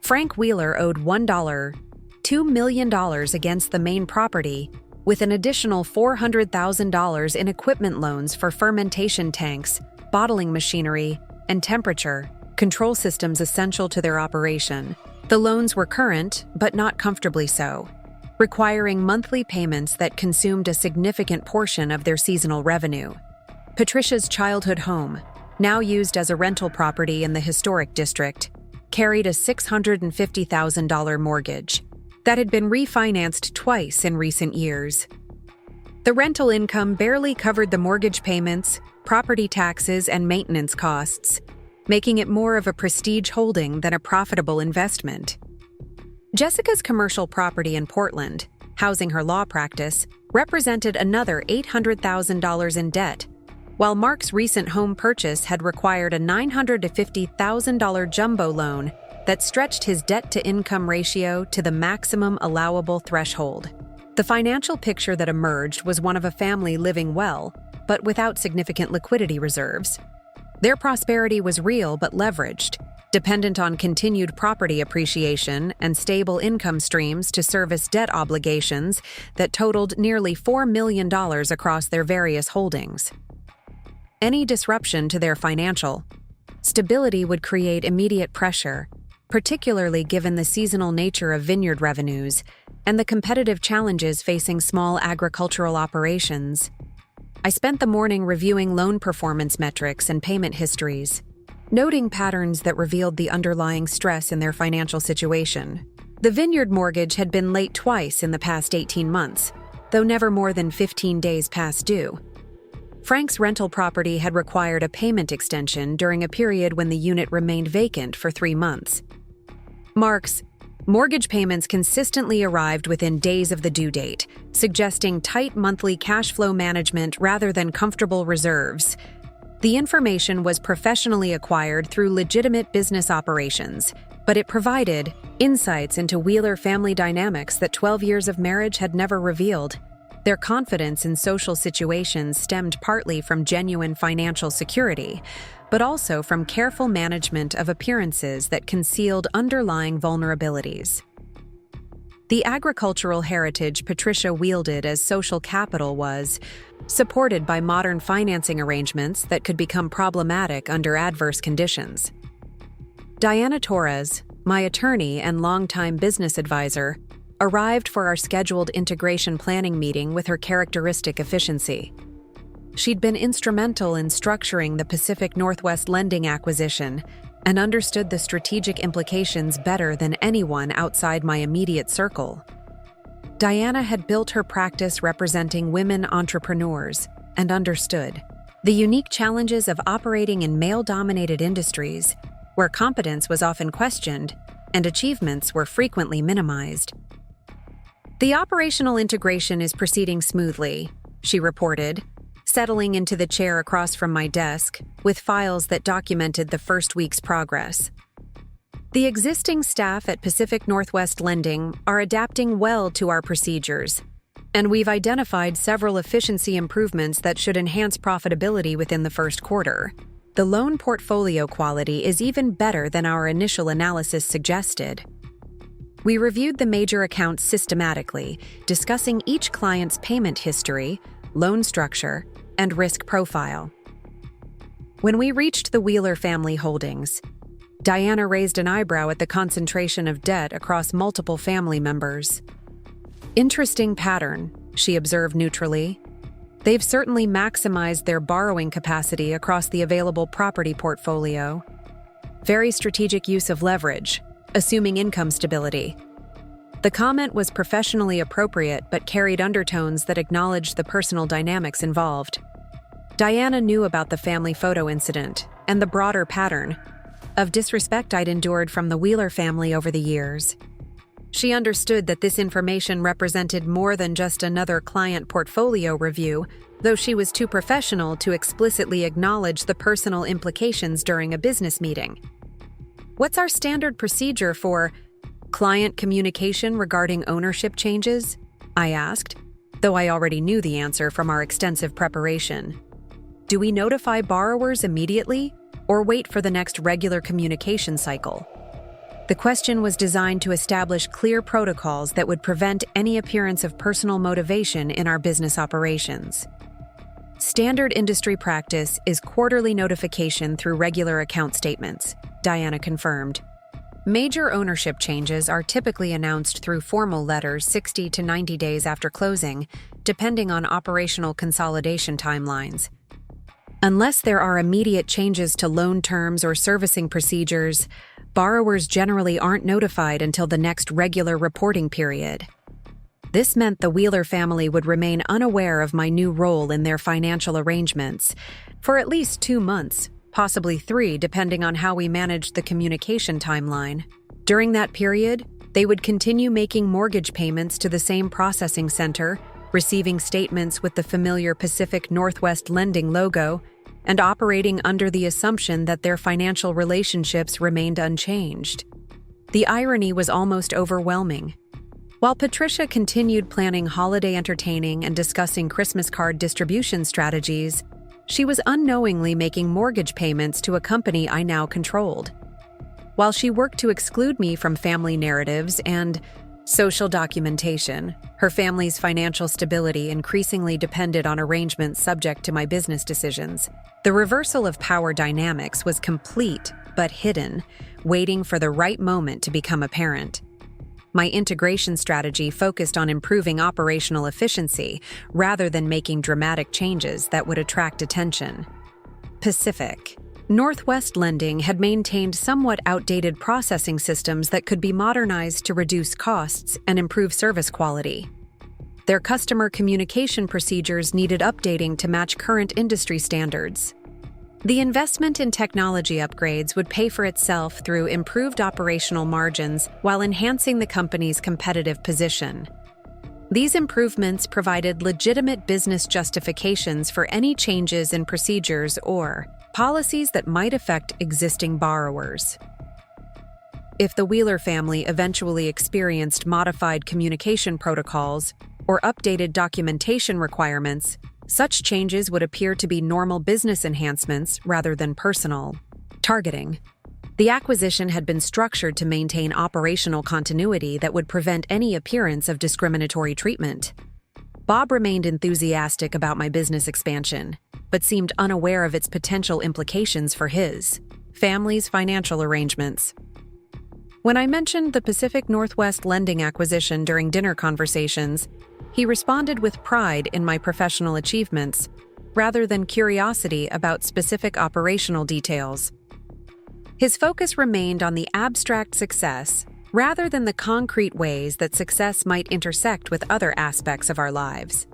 Frank Wheeler owed $2 million against the main property, with an additional $400,000 in equipment loans for fermentation tanks, bottling machinery, and temperature control systems essential to their operation. The loans were current, but not comfortably so, requiring monthly payments that consumed a significant portion of their seasonal revenue. Patricia's childhood home, now used as a rental property in the historic district, carried a $650,000 mortgage that had been refinanced twice in recent years. The rental income barely covered the mortgage payments, property taxes, and maintenance costs, making it more of a prestige holding than a profitable investment. Jessica's commercial property in Portland, housing her law practice, represented another $800,000 in debt, while Mark's recent home purchase had required a $950,000 jumbo loan that stretched his debt-to-income ratio to the maximum allowable threshold. The financial picture that emerged was one of a family living well, but without significant liquidity reserves. Their prosperity was real but leveraged, dependent on continued property appreciation and stable income streams to service debt obligations that totaled nearly $4 million across their various holdings. Any disruption to their financial stability would create immediate pressure, particularly given the seasonal nature of vineyard revenues and the competitive challenges facing small agricultural operations. I spent the morning reviewing loan performance metrics and payment histories, noting patterns that revealed the underlying stress in their financial situation. The vineyard mortgage had been late twice in the past 18 months, though never more than 15 days past due. Frank's rental property had required a payment extension during a period when the unit remained vacant for 3 months. Mark's mortgage payments consistently arrived within days of the due date, suggesting tight monthly cash flow management rather than comfortable reserves. The information was professionally acquired through legitimate business operations, but it provided insights into Wheeler family dynamics that 12 years of marriage had never revealed. Their confidence in social situations stemmed partly from genuine financial security, but also from careful management of appearances that concealed underlying vulnerabilities. The agricultural heritage Patricia wielded as social capital was supported by modern financing arrangements that could become problematic under adverse conditions. Diana Torres, my attorney and longtime business advisor, arrived for our scheduled integration planning meeting with her characteristic efficiency. She'd been instrumental in structuring the Pacific Northwest Lending acquisition and understood the strategic implications better than anyone outside my immediate circle. Diana had built her practice representing women entrepreneurs and understood the unique challenges of operating in male-dominated industries, where competence was often questioned and achievements were frequently minimized. "The operational integration is proceeding smoothly," she reported, settling into the chair across from my desk with files that documented the first week's progress. "The existing staff at Pacific Northwest Lending are adapting well to our procedures, and we've identified several efficiency improvements that should enhance profitability within the first quarter. The loan portfolio quality is even better than our initial analysis suggested." We reviewed the major accounts systematically, discussing each client's payment history, loan structure, and risk profile. When we reached the Wheeler family holdings, Diana raised an eyebrow at the concentration of debt across multiple family members. "Interesting pattern," she observed neutrally. "They've certainly maximized their borrowing capacity across the available property portfolio. Very strategic use of leverage, assuming income stability." The comment was professionally appropriate but carried undertones that acknowledged the personal dynamics involved. Diana knew about the family photo incident and the broader pattern of disrespect I'd endured from the Wheeler family over the years. She understood that this information represented more than just another client portfolio review, though she was too professional to explicitly acknowledge the personal implications during a business meeting. "What's our standard procedure for client communication regarding ownership changes?" I asked, though I already knew the answer from our extensive preparation. "Do we notify borrowers immediately, or wait for the next regular communication cycle?" The question was designed to establish clear protocols that would prevent any appearance of personal motivation in our business operations. "Standard industry practice is quarterly notification through regular account statements," Diana confirmed. "Major ownership changes are typically announced through formal letters 60 to 90 days after closing, depending on operational consolidation timelines. Unless there are immediate changes to loan terms or servicing procedures, borrowers generally aren't notified until the next regular reporting period." This meant the Wheeler family would remain unaware of my new role in their financial arrangements for at least 2 months, possibly 3, depending on how we managed the communication timeline. During that period, they would continue making mortgage payments to the same processing center, receiving statements with the familiar Pacific Northwest Lending logo, and operating under the assumption that their financial relationships remained unchanged. The irony was almost overwhelming. While Patricia continued planning holiday entertaining and discussing Christmas card distribution strategies, she was unknowingly making mortgage payments to a company I now controlled. While she worked to exclude me from family narratives and social documentation, her family's financial stability increasingly depended on arrangements subject to my business decisions. The reversal of power dynamics was complete but hidden, waiting for the right moment to become apparent. My integration strategy focused on improving operational efficiency rather than making dramatic changes that would attract attention. Pacific Northwest Lending had maintained somewhat outdated processing systems that could be modernized to reduce costs and improve service quality. Their customer communication procedures needed updating to match current industry standards. The investment in technology upgrades would pay for itself through improved operational margins while enhancing the company's competitive position. These improvements provided legitimate business justifications for any changes in procedures or policies that might affect existing borrowers. If the Wheeler family eventually experienced modified communication protocols or updated documentation requirements, such changes would appear to be normal business enhancements rather than personal targeting. The acquisition had been structured to maintain operational continuity that would prevent any appearance of discriminatory treatment. Bob remained enthusiastic about my business expansion, but seemed unaware of its potential implications for his family's financial arrangements. When I mentioned the Pacific Northwest Lending acquisition during dinner conversations, he responded with pride in my professional achievements, rather than curiosity about specific operational details. His focus remained on the abstract success, rather than the concrete ways that success might intersect with other aspects of our lives.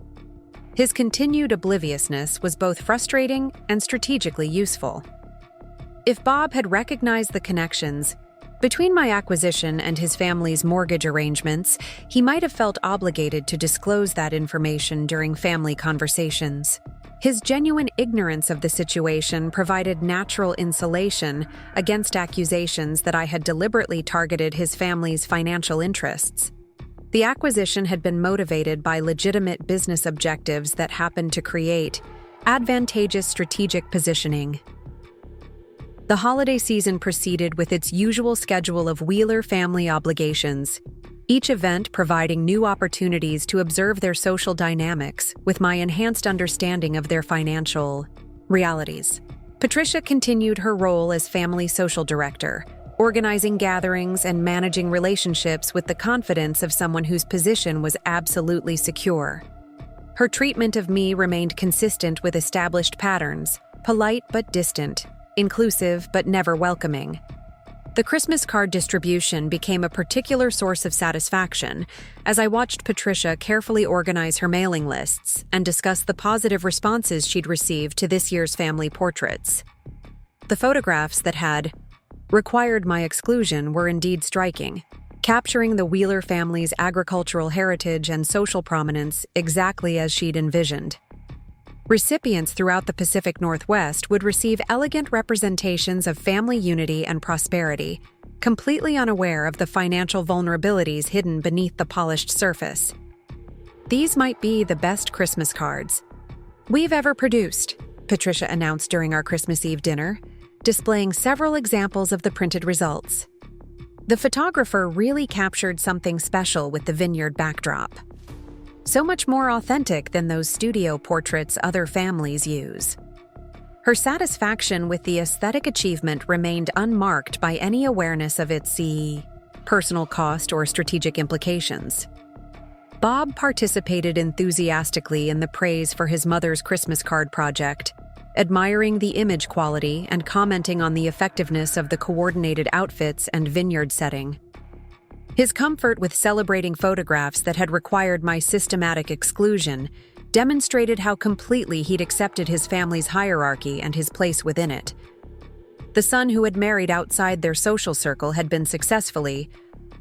His continued obliviousness was both frustrating and strategically useful. If Bob had recognized the connections, Between my acquisition and his family's mortgage arrangements, he might have felt obligated to disclose that information during family conversations. His genuine ignorance of the situation provided natural insulation against accusations that I had deliberately targeted his family's financial interests. The acquisition had been motivated by legitimate business objectives that happened to create advantageous strategic positioning. The holiday season proceeded with its usual schedule of Wheeler family obligations, each event providing new opportunities to observe their social dynamics with my enhanced understanding of their financial realities. Patricia continued her role as family social director, organizing gatherings and managing relationships with the confidence of someone whose position was absolutely secure. Her treatment of me remained consistent with established patterns, polite but distant, inclusive but never welcoming. The Christmas card distribution became a particular source of satisfaction as I watched Patricia carefully organize her mailing lists and discuss the positive responses she'd received to this year's family portraits. The photographs that had required my exclusion were indeed striking, capturing the Wheeler family's agricultural heritage and social prominence exactly as she'd envisioned. Recipients throughout the Pacific Northwest would receive elegant representations of family unity and prosperity, completely unaware of the financial vulnerabilities hidden beneath the polished surface. These might be the best Christmas cards we've ever produced, Patricia announced during our Christmas Eve dinner, displaying several examples of the printed results. The photographer really captured something special with the vineyard backdrop. So much more authentic than those studio portraits other families use. Her satisfaction with the aesthetic achievement remained unmarked by any awareness of its personal cost or strategic implications. Bob participated enthusiastically in the praise for his mother's Christmas card project, admiring the image quality and commenting on the effectiveness of the coordinated outfits and vineyard setting. His comfort with celebrating photographs that had required my systematic exclusion demonstrated how completely he'd accepted his family's hierarchy and his place within it. The son who had married outside their social circle had been successfully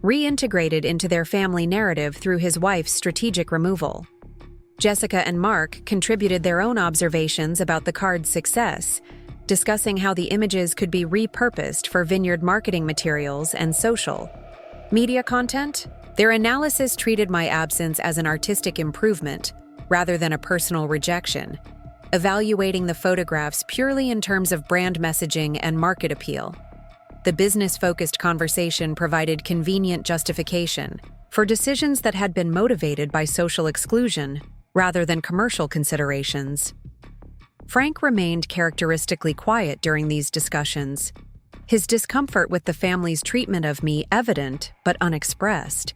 reintegrated into their family narrative through his wife's strategic removal. Jessica and Mark contributed their own observations about the card's success, discussing how the images could be repurposed for vineyard marketing materials and social media content. Their analysis treated my absence as an artistic improvement rather than a personal rejection, evaluating the photographs purely in terms of brand messaging and market appeal. The business-focused conversation provided convenient justification for decisions that had been motivated by social exclusion rather than commercial considerations. Frank remained characteristically quiet during these discussions, his discomfort with the family's treatment of me evident but unexpressed.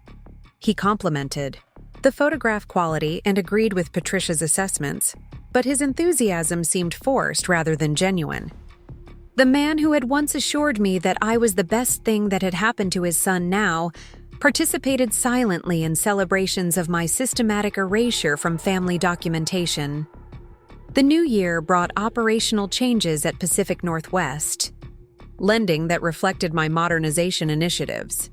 He complimented the photograph quality and agreed with Patricia's assessments, but his enthusiasm seemed forced rather than genuine. The man who had once assured me that I was the best thing that had happened to his son now participated silently in celebrations of my systematic erasure from family documentation. The new year brought operational changes at Pacific Northwest Lending that reflected my modernization initiatives.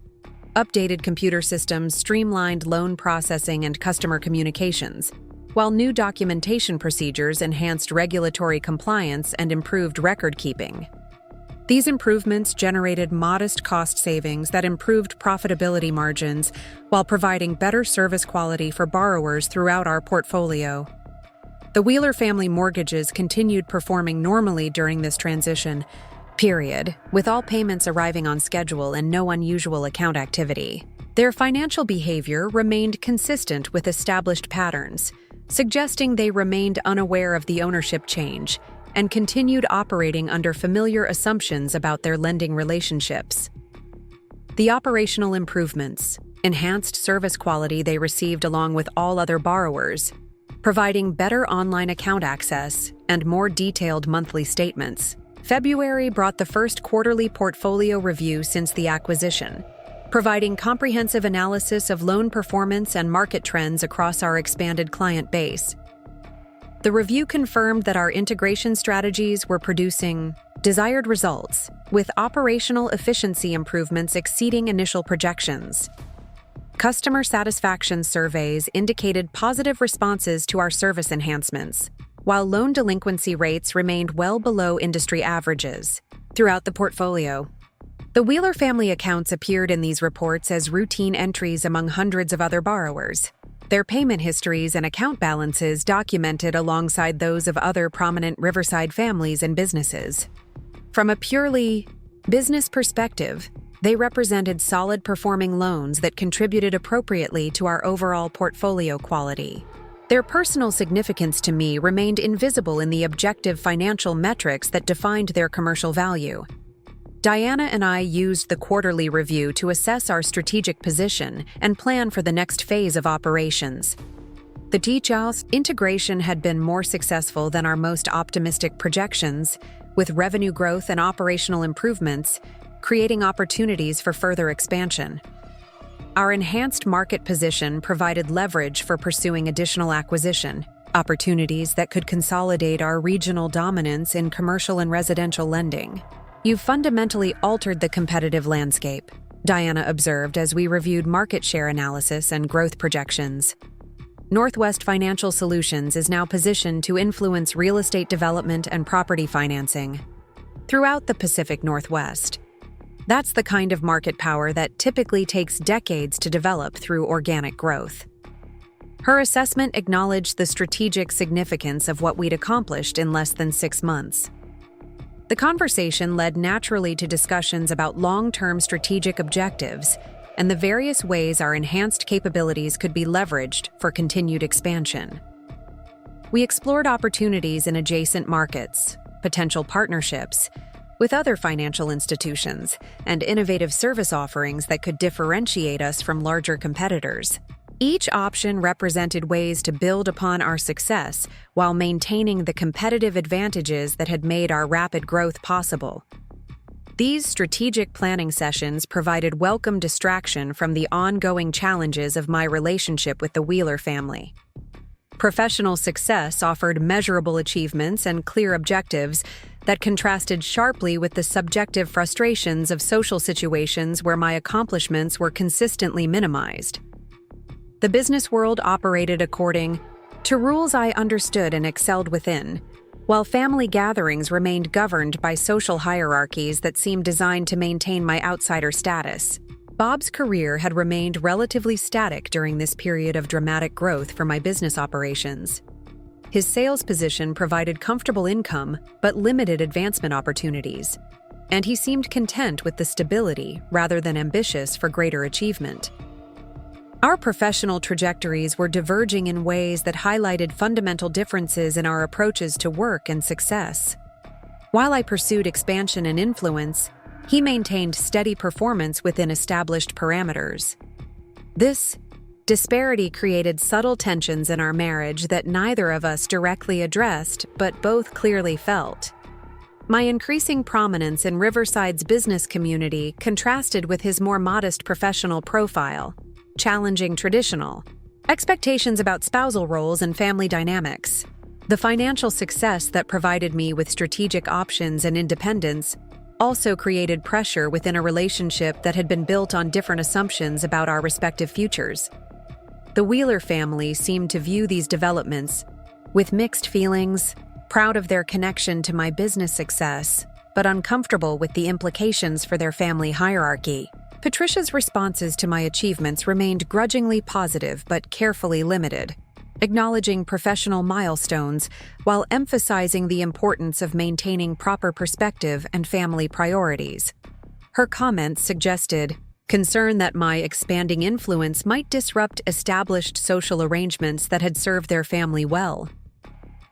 Updated computer systems streamlined loan processing and customer communications, while new documentation procedures enhanced regulatory compliance and improved record keeping. These improvements generated modest cost savings that improved profitability margins while providing better service quality for borrowers throughout our portfolio. The Wheeler family mortgages continued performing normally during this transition period, with all payments arriving on schedule and no unusual account activity. Their financial behavior remained consistent with established patterns, suggesting they remained unaware of the ownership change and continued operating under familiar assumptions about their lending relationships. The operational improvements, enhanced service quality they received along with all other borrowers, providing better online account access and more detailed monthly statements. February brought the first quarterly portfolio review since the acquisition, providing comprehensive analysis of loan performance and market trends across our expanded client base. The review confirmed that our integration strategies were producing Desired results, with operational efficiency improvements exceeding initial projections. Customer satisfaction surveys indicated positive responses to our service enhancements, while loan delinquency rates remained well below industry averages. Throughout the portfolio, the Wheeler family accounts appeared in these reports as routine entries among hundreds of other borrowers, their payment histories and account balances documented alongside those of other prominent Riverside families and businesses. From a purely business perspective, they represented solid performing loans that contributed appropriately to our overall portfolio quality. Their personal significance to me remained invisible in the objective financial metrics that defined their commercial value. Diana and I used the quarterly review to assess our strategic position and plan for the next phase of operations. The Teachhouse integration had been more successful than our most optimistic projections, with revenue growth and operational improvements, creating opportunities for further expansion. Our enhanced market position provided leverage for pursuing additional acquisition opportunities that could consolidate our regional dominance in commercial and residential lending. "You've fundamentally altered the competitive landscape," Diana observed as we reviewed market share analysis and growth projections. Northwest Financial Solutions is now positioned to influence real estate development and property financing throughout the Pacific Northwest. That's the kind of market power that typically takes decades to develop through organic growth. Her assessment acknowledged the strategic significance of what we'd accomplished in less than 6 months. The conversation led naturally to discussions about long-term strategic objectives and the various ways our enhanced capabilities could be leveraged for continued expansion. We explored opportunities in adjacent markets, potential partnerships with other financial institutions, and innovative service offerings that could differentiate us from larger competitors. Each option represented ways to build upon our success while maintaining the competitive advantages that had made our rapid growth possible. These strategic planning sessions provided welcome distraction from the ongoing challenges of my relationship with the Wheeler family. Professional success offered measurable achievements and clear objectives that contrasted sharply with the subjective frustrations of social situations where my accomplishments were consistently minimized. The business world operated according to rules I understood and excelled within, while family gatherings remained governed by social hierarchies that seemed designed to maintain my outsider status. Bob's career had remained relatively static during this period of dramatic growth for my business operations. His sales position provided comfortable income but limited advancement opportunities, and he seemed content with the stability rather than ambitious for greater achievement. Our professional trajectories were diverging in ways that highlighted fundamental differences in our approaches to work and success. While I pursued expansion and influence, he maintained steady performance within established parameters. This disparity created subtle tensions in our marriage that neither of us directly addressed, but both clearly felt. My increasing prominence in Riverside's business community contrasted with his more modest professional profile, challenging traditional expectations about spousal roles and family dynamics. The financial success that provided me with strategic options and independence also created pressure within a relationship that had been built on different assumptions about our respective futures. The Wheeler family seemed to view these developments with mixed feelings, proud of their connection to my business success, but uncomfortable with the implications for their family hierarchy. Patricia's responses to my achievements remained grudgingly positive but carefully limited, acknowledging professional milestones while emphasizing the importance of maintaining proper perspective and family priorities. Her comments suggested concern that my expanding influence might disrupt established social arrangements that had served their family well.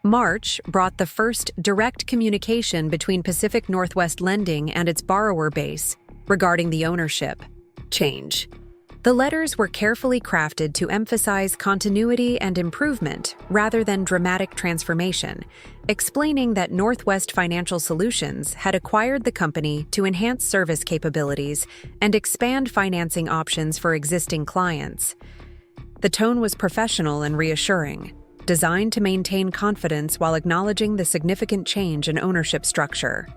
March brought the first direct communication between Pacific Northwest Lending and its borrower base regarding the ownership change. The letters were carefully crafted to emphasize continuity and improvement rather than dramatic transformation, explaining that Northwest Financial Solutions had acquired the company to enhance service capabilities and expand financing options for existing clients. The tone was professional and reassuring, designed to maintain confidence while acknowledging the significant change in ownership structure.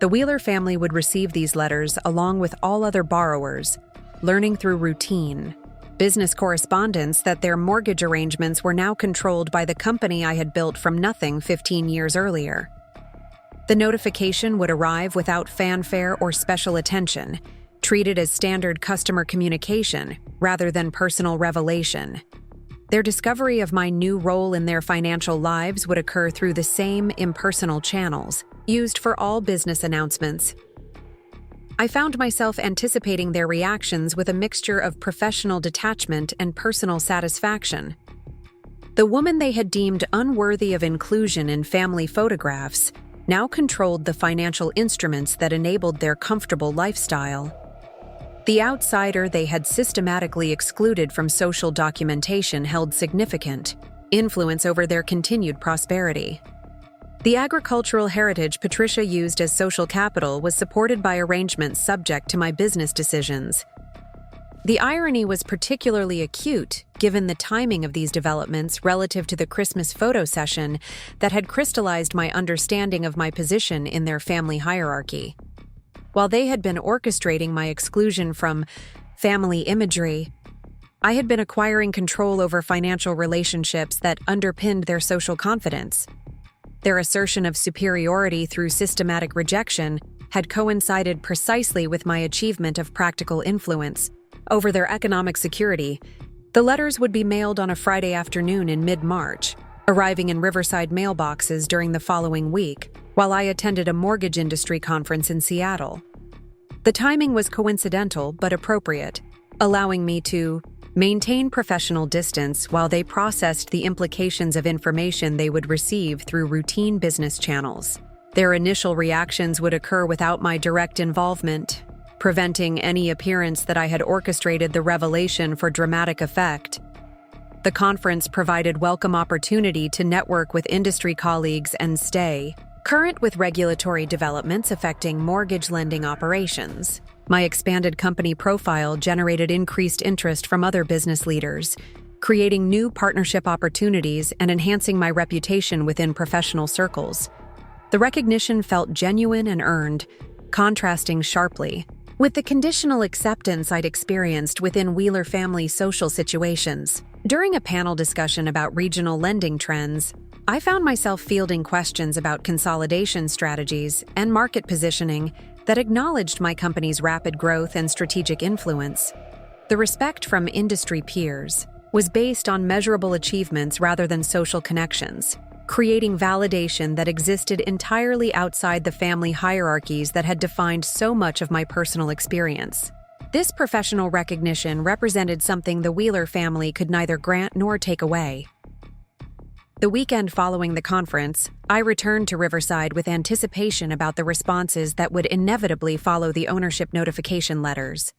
The Wheeler family would receive these letters along with all other borrowers, learning through routine, business correspondence that their mortgage arrangements were now controlled by the company I had built from nothing 15 years earlier. The notification would arrive without fanfare or special attention, treated as standard customer communication rather than personal revelation. Their discovery of my new role in their financial lives would occur through the same impersonal channels used for all business announcements. I found myself anticipating their reactions with a mixture of professional detachment and personal satisfaction. The woman they had deemed unworthy of inclusion in family photographs now controlled the financial instruments that enabled their comfortable lifestyle. The outsider they had systematically excluded from social documentation held significant influence over their continued prosperity. The agricultural heritage Patricia used as social capital was supported by arrangements subject to my business decisions. The irony was particularly acute given the timing of these developments relative to the Christmas photo session that had crystallized my understanding of my position in their family hierarchy. While they had been orchestrating my exclusion from family imagery, I had been acquiring control over financial relationships that underpinned their social confidence. Their assertion of superiority through systematic rejection had coincided precisely with my achievement of practical influence over their economic security. The letters would be mailed on a Friday afternoon in mid-March, arriving in Riverside mailboxes during the following week, while I attended a mortgage industry conference in Seattle. The timing was coincidental but appropriate, allowing me to maintain professional distance while they processed the implications of information they would receive through routine business channels. Their initial reactions would occur without my direct involvement, preventing any appearance that I had orchestrated the revelation for dramatic effect. The conference provided welcome opportunity to network with industry colleagues and stay current with regulatory developments affecting mortgage lending operations. My expanded company profile generated increased interest from other business leaders, creating new partnership opportunities and enhancing my reputation within professional circles. The recognition felt genuine and earned, contrasting sharply with the conditional acceptance I'd experienced within Wheeler family social situations. During a panel discussion about regional lending trends, I found myself fielding questions about consolidation strategies and market positioning that acknowledged my company's rapid growth and strategic influence. The respect from industry peers was based on measurable achievements rather than social connections, creating validation that existed entirely outside the family hierarchies that had defined so much of my personal experience. This professional recognition represented something the Wheeler family could neither grant nor take away. The weekend following the conference, I returned to Riverside with anticipation about the responses that would inevitably follow the ownership notification letters.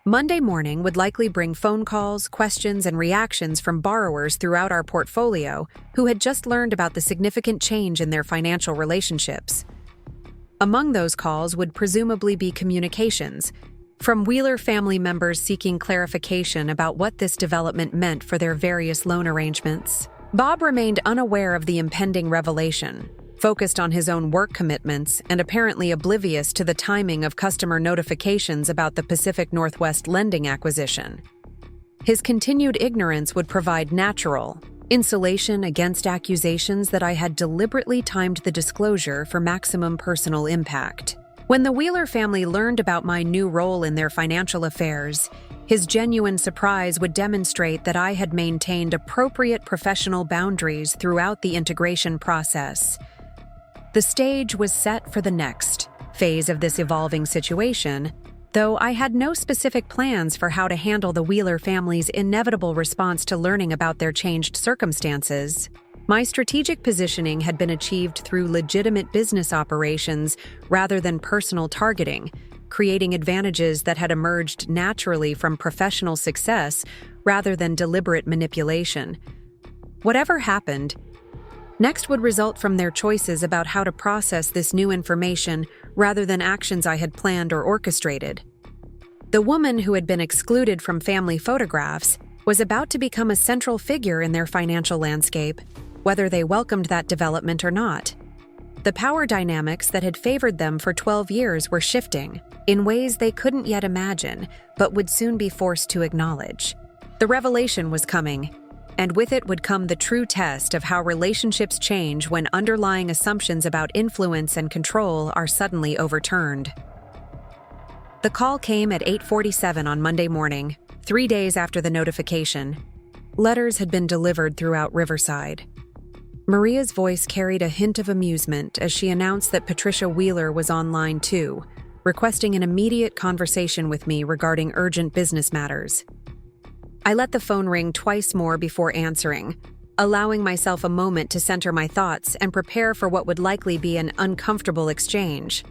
Monday morning would likely bring phone calls, questions, and reactions from borrowers throughout our portfolio who had just learned about the significant change in their financial relationships. Among those calls would presumably be communications from Wheeler family members seeking clarification about what this development meant for their various loan arrangements. Bob remained unaware of the impending revelation, focused on his own work commitments and apparently oblivious to the timing of customer notifications about the Pacific Northwest Lending acquisition. His continued ignorance would provide natural insulation against accusations that I had deliberately timed the disclosure for maximum personal impact. When the Wheeler family learned about my new role in their financial affairs, his genuine surprise would demonstrate that I had maintained appropriate professional boundaries throughout the integration process. The stage was set for the next phase of this evolving situation, though I had no specific plans for how to handle the Wheeler family's inevitable response to learning about their changed circumstances. My strategic positioning had been achieved through legitimate business operations rather than personal targeting, creating advantages that had emerged naturally from professional success rather than deliberate manipulation. Whatever happened, next would result from their choices about how to process this new information rather than actions I had planned or orchestrated. The woman who had been excluded from family photographs was about to become a central figure in their financial landscape, whether they welcomed that development or not. The power dynamics that had favored them for 12 years were shifting, in ways they couldn't yet imagine, but would soon be forced to acknowledge. The revelation was coming, and with it would come the true test of how relationships change when underlying assumptions about influence and control are suddenly overturned. The call came at 8:47 on Monday morning, 3 days after the notification. Letters had been delivered throughout Riverside. Maria's voice carried a hint of amusement as she announced that Patricia Wheeler was online too, requesting an immediate conversation with me regarding urgent business matters. I let the phone ring twice more before answering, allowing myself a moment to center my thoughts and prepare for what would likely be an uncomfortable exchange.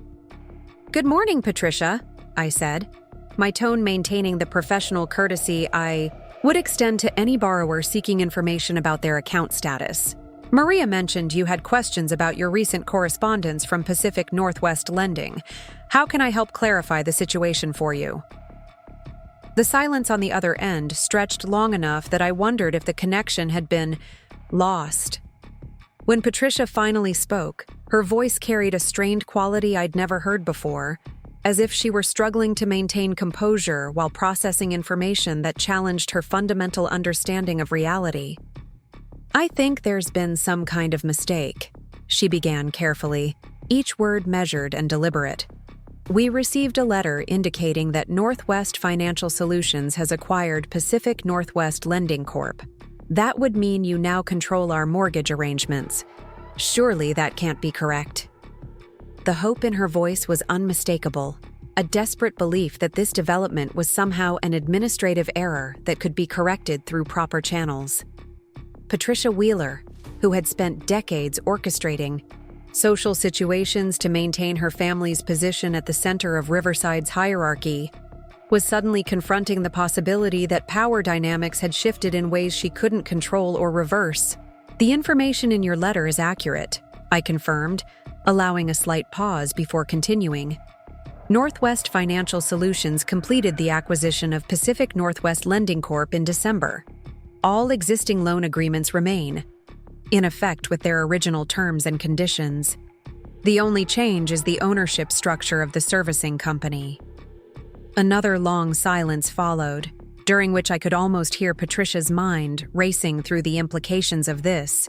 "Good morning, Patricia," I said, my tone maintaining the professional courtesy I would extend to any borrower seeking information about their account status. "Maria mentioned you had questions about your recent correspondence from Pacific Northwest Lending. How can I help clarify the situation for you?" The silence on the other end stretched long enough that I wondered if the connection had been lost. When Patricia finally spoke, her voice carried a strained quality I'd never heard before, as if she were struggling to maintain composure while processing information that challenged her fundamental understanding of reality. "I think there's been some kind of mistake," she began carefully, each word measured and deliberate. "We received a letter indicating that Northwest Financial Solutions has acquired Pacific Northwest Lending Corp. That would mean you now control our mortgage arrangements. Surely that can't be correct." The hope in her voice was unmistakable, a desperate belief that this development was somehow an administrative error that could be corrected through proper channels. Patricia Wheeler, who had spent decades orchestrating social situations to maintain her family's position at the center of Riverside's hierarchy, was suddenly confronting the possibility that power dynamics had shifted in ways she couldn't control or reverse. "The information in your letter is accurate," I confirmed, allowing a slight pause before continuing. Northwest Financial Solutions completed the acquisition of Pacific Northwest Lending Corp in December. All existing loan agreements remain, in effect with their original terms and conditions. The only change is the ownership structure of the servicing company. Another long silence followed, during which I could almost hear Patricia's mind racing through the implications of this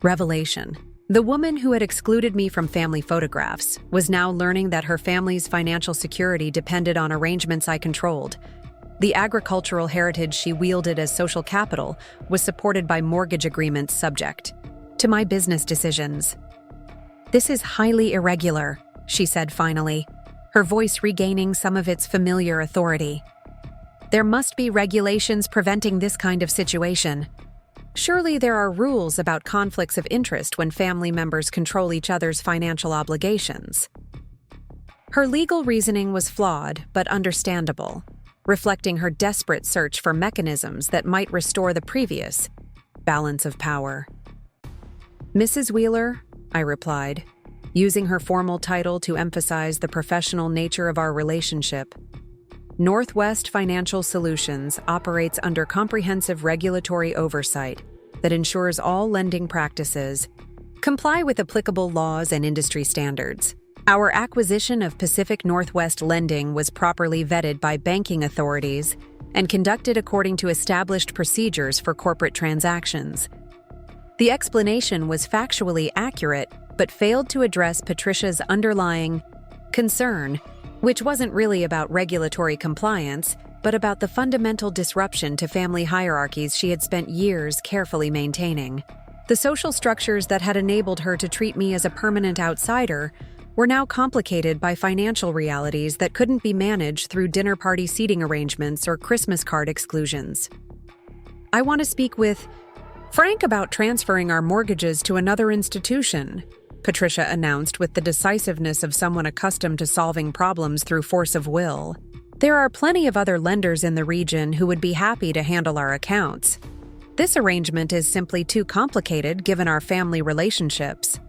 revelation. The woman who had excluded me from family photographs was now learning that her family's financial security depended on arrangements I controlled. The agricultural heritage she wielded as social capital was supported by mortgage agreements subject to my business decisions. "This is highly irregular," she said finally, her voice regaining some of its familiar authority. "There must be regulations preventing this kind of situation. Surely there are rules about conflicts of interest when family members control each other's financial obligations." Her legal reasoning was flawed but understandable, reflecting her desperate search for mechanisms that might restore the previous balance of power. "Mrs. Wheeler," I replied, using her formal title to emphasize the professional nature of our relationship, "Northwest Financial Solutions operates under comprehensive regulatory oversight that ensures all lending practices comply with applicable laws and industry standards. Our acquisition of Pacific Northwest Lending was properly vetted by banking authorities and conducted according to established procedures for corporate transactions." The explanation was factually accurate, but failed to address Patricia's underlying concern, which wasn't really about regulatory compliance, but about the fundamental disruption to family hierarchies she had spent years carefully maintaining. The social structures that had enabled her to treat me as a permanent outsider were now complicated by financial realities that couldn't be managed through dinner party seating arrangements or Christmas card exclusions. "I want to speak with Frank about transferring our mortgages to another institution," Patricia announced with the decisiveness of someone accustomed to solving problems through force of will. "There are plenty of other lenders in the region who would be happy to handle our accounts. This arrangement is simply too complicated given our family relationships."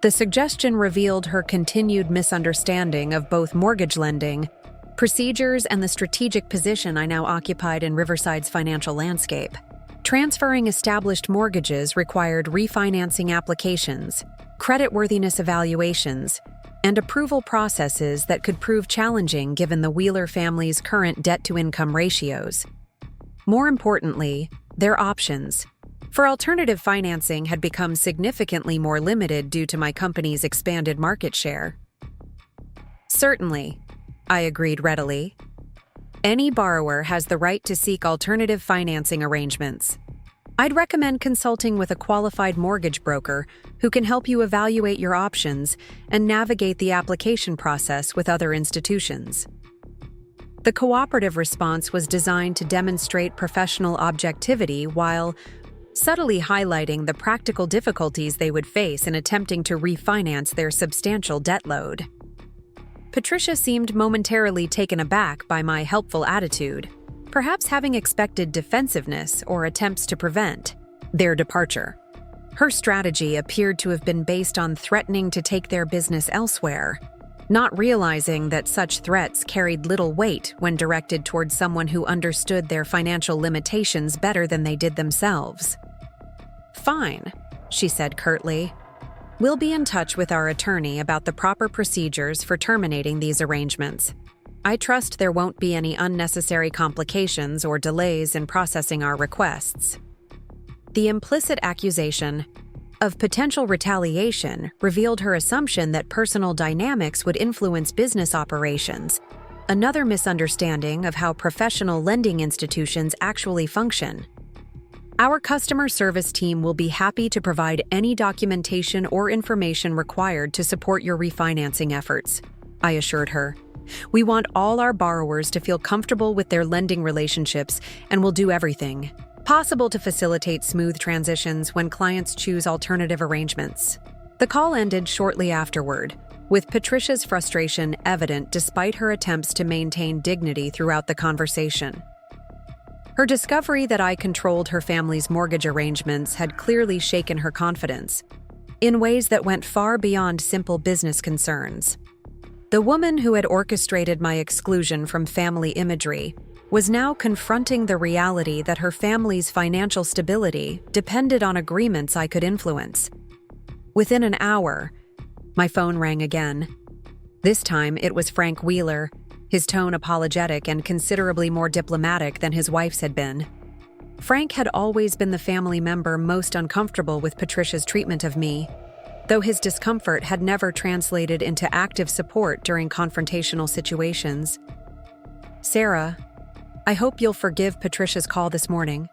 The suggestion revealed her continued misunderstanding of both mortgage lending procedures and the strategic position I now occupied in Riverside's financial landscape. Transferring established mortgages required refinancing applications, creditworthiness evaluations, and approval processes that could prove challenging given the Wheeler family's current debt-to-income ratios. More importantly, their options for alternative financing had become significantly more limited due to my company's expanded market share. Certainly, I agreed readily. Any borrower has the right to seek alternative financing arrangements. I'd recommend consulting with a qualified mortgage broker who can help you evaluate your options and navigate the application process with other institutions. The cooperative response was designed to demonstrate professional objectivity while subtly highlighting the practical difficulties they would face in attempting to refinance their substantial debt load. Patricia seemed momentarily taken aback by my helpful attitude, perhaps having expected defensiveness or attempts to prevent their departure. Her strategy appeared to have been based on threatening to take their business elsewhere, not realizing that such threats carried little weight when directed towards someone who understood their financial limitations better than they did themselves. "Fine," she said curtly. "We'll be in touch with our attorney about the proper procedures for terminating these arrangements. I trust there won't be any unnecessary complications or delays in processing our requests." The implicit accusation of potential retaliation revealed her assumption that personal dynamics would influence business operations, another misunderstanding of how professional lending institutions actually function. "Our customer service team will be happy to provide any documentation or information required to support your refinancing efforts," I assured her. "We want all our borrowers to feel comfortable with their lending relationships and will do everything possible to facilitate smooth transitions when clients choose alternative arrangements." The call ended shortly afterward, with Patricia's frustration evident despite her attempts to maintain dignity throughout the conversation. Her discovery that I controlled her family's mortgage arrangements had clearly shaken her confidence, in ways that went far beyond simple business concerns. The woman who had orchestrated my exclusion from family imagery was now confronting the reality that her family's financial stability depended on agreements I could influence. Within an hour, my phone rang again. This time it was Frank Wheeler, his tone apologetic and considerably more diplomatic than his wife's had been. Frank had always been the family member most uncomfortable with Patricia's treatment of me, though his discomfort had never translated into active support during confrontational situations. "Sarah, I hope you'll forgive Patricia's call this morning,"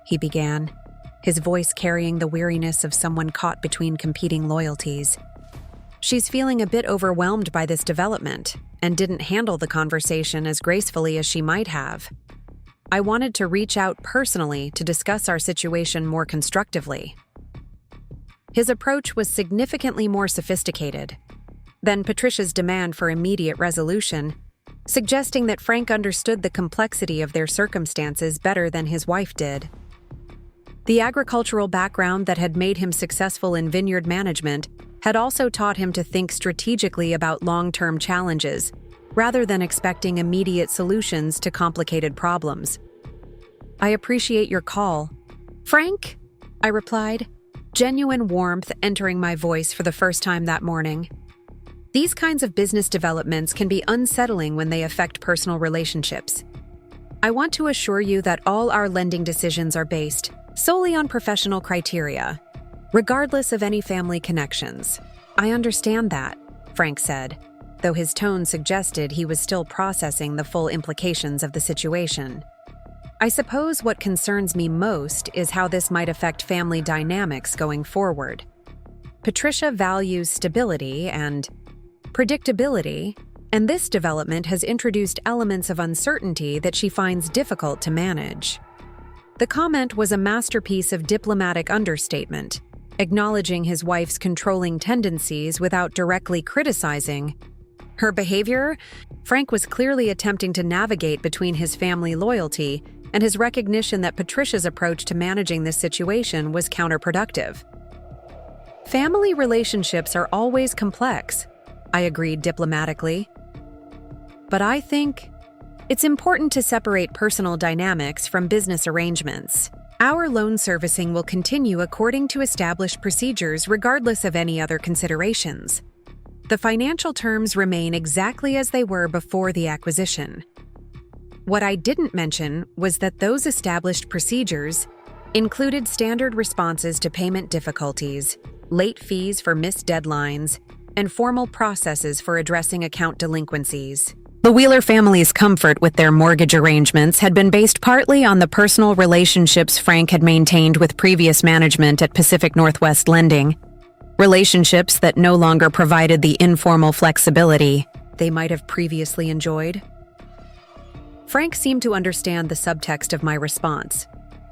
he began, his voice carrying the weariness of someone caught between competing loyalties. "She's feeling a bit overwhelmed by this development and didn't handle the conversation as gracefully as she might have. I wanted to reach out personally to discuss our situation more constructively." His approach was significantly more sophisticated than Patricia's demand for immediate resolution, suggesting that Frank understood the complexity of their circumstances better than his wife did. The agricultural background that had made him successful in vineyard management had also taught him to think strategically about long-term challenges, rather than expecting immediate solutions to complicated problems. "I appreciate your call, Frank," I replied, genuine warmth entering my voice for the first time that morning. These kinds of business developments can be unsettling when they affect personal relationships. I want to assure you that all our lending decisions are based solely on professional criteria, regardless of any family connections. "I understand that," Frank said, though his tone suggested he was still processing the full implications of the situation. "I suppose what concerns me most is how this might affect family dynamics going forward. Patricia values stability and predictability, and this development has introduced elements of uncertainty that she finds difficult to manage." The comment was a masterpiece of diplomatic understatement, acknowledging his wife's controlling tendencies without directly criticizing her behavior. Frank was clearly attempting to navigate between his family loyalty and his recognition that Patricia's approach to managing this situation was counterproductive. "Family relationships are always complex," I agreed diplomatically. "But I think it's important to separate personal dynamics from business arrangements. Our loan servicing will continue according to established procedures regardless of any other considerations. The financial terms remain exactly as they were before the acquisition. What I didn't mention was that those established procedures included standard responses to payment difficulties, late fees for missed deadlines, and formal processes for addressing account delinquencies. The Wheeler family's comfort with their mortgage arrangements had been based partly on the personal relationships Frank had maintained with previous management at Pacific Northwest Lending, relationships that no longer provided the informal flexibility they might have previously enjoyed. Frank seemed to understand the subtext of my response,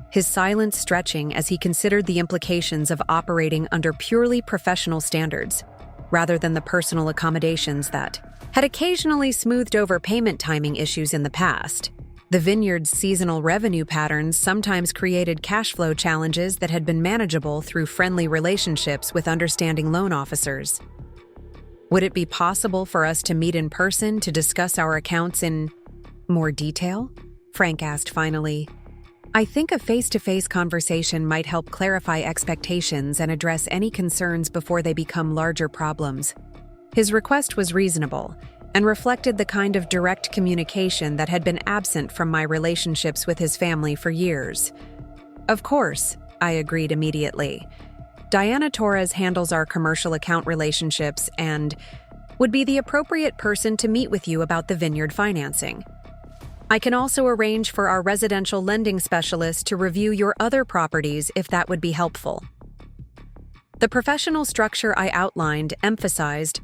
his silence stretching as he considered the implications of operating under purely professional standards, rather than the personal accommodations that had occasionally smoothed over payment timing issues in the past. The vineyard's seasonal revenue patterns sometimes created cash flow challenges that had been manageable through friendly relationships with understanding loan officers. Would it be possible for us to meet in person to discuss our accounts in more detail? Frank asked finally. I think a face-to-face conversation might help clarify expectations and address any concerns before they become larger problems. His request was reasonable and reflected the kind of direct communication that had been absent from my relationships with his family for years. Of course, I agreed immediately. Diana Torres handles our commercial account relationships and would be the appropriate person to meet with you about the vineyard financing. I can also arrange for our residential lending specialist to review your other properties if that would be helpful. The professional structure I outlined emphasized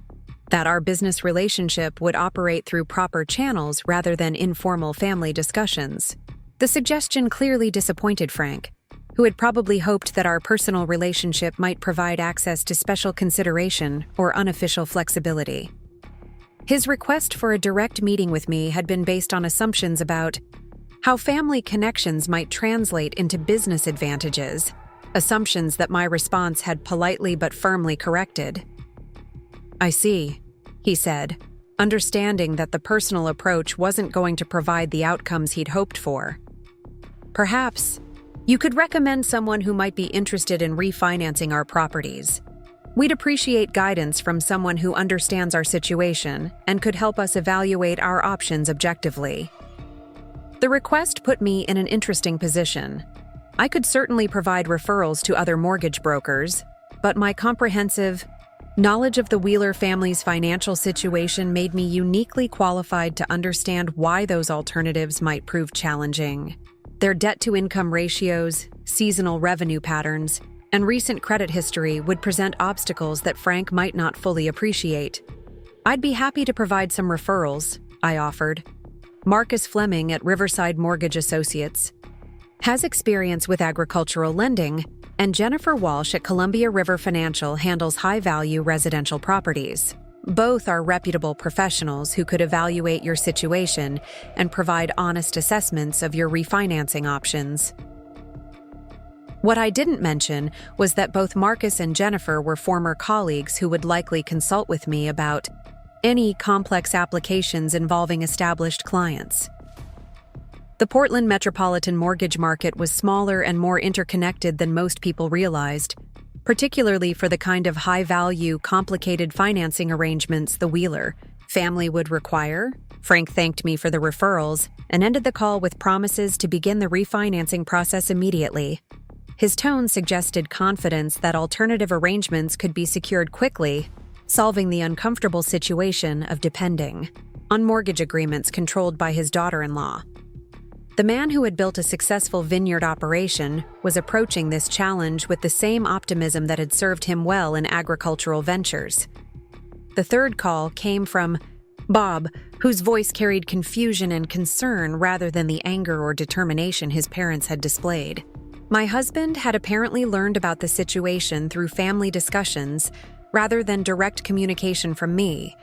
that our business relationship would operate through proper channels rather than informal family discussions. The suggestion clearly disappointed Frank, who had probably hoped that our personal relationship might provide access to special consideration or unofficial flexibility. His request for a direct meeting with me had been based on assumptions about how family connections might translate into business advantages, assumptions that my response had politely but firmly corrected. I see, he said, understanding that the personal approach wasn't going to provide the outcomes he'd hoped for. Perhaps you could recommend someone who might be interested in refinancing our properties. We'd appreciate guidance from someone who understands our situation and could help us evaluate our options objectively. The request put me in an interesting position. I could certainly provide referrals to other mortgage brokers, but my comprehensive knowledge of the Wheeler family's financial situation made me uniquely qualified to understand why those alternatives might prove challenging. Their debt-to-income ratios, seasonal revenue patterns, and recent credit history would present obstacles that Frank might not fully appreciate. I'd be happy to provide some referrals, I offered. Marcus Fleming at Riverside Mortgage Associates has experience with agricultural lending, and Jennifer Walsh at Columbia River Financial handles high-value residential properties. Both are reputable professionals who could evaluate your situation and provide honest assessments of your refinancing options. What I didn't mention was that both Marcus and Jennifer were former colleagues who would likely consult with me about any complex applications involving established clients. The Portland metropolitan mortgage market was smaller and more interconnected than most people realized, particularly for the kind of high-value, complicated financing arrangements the Wheeler family would require. Frank thanked me for the referrals and ended the call with promises to begin the refinancing process immediately. His tone suggested confidence that alternative arrangements could be secured quickly, solving the uncomfortable situation of depending on mortgage agreements controlled by his daughter-in-law. The man who had built a successful vineyard operation was approaching this challenge with the same optimism that had served him well in agricultural ventures. The third call came from Bob, whose voice carried confusion and concern rather than the anger or determination his parents had displayed. My husband had apparently learned about the situation through family discussions rather than direct communication from me,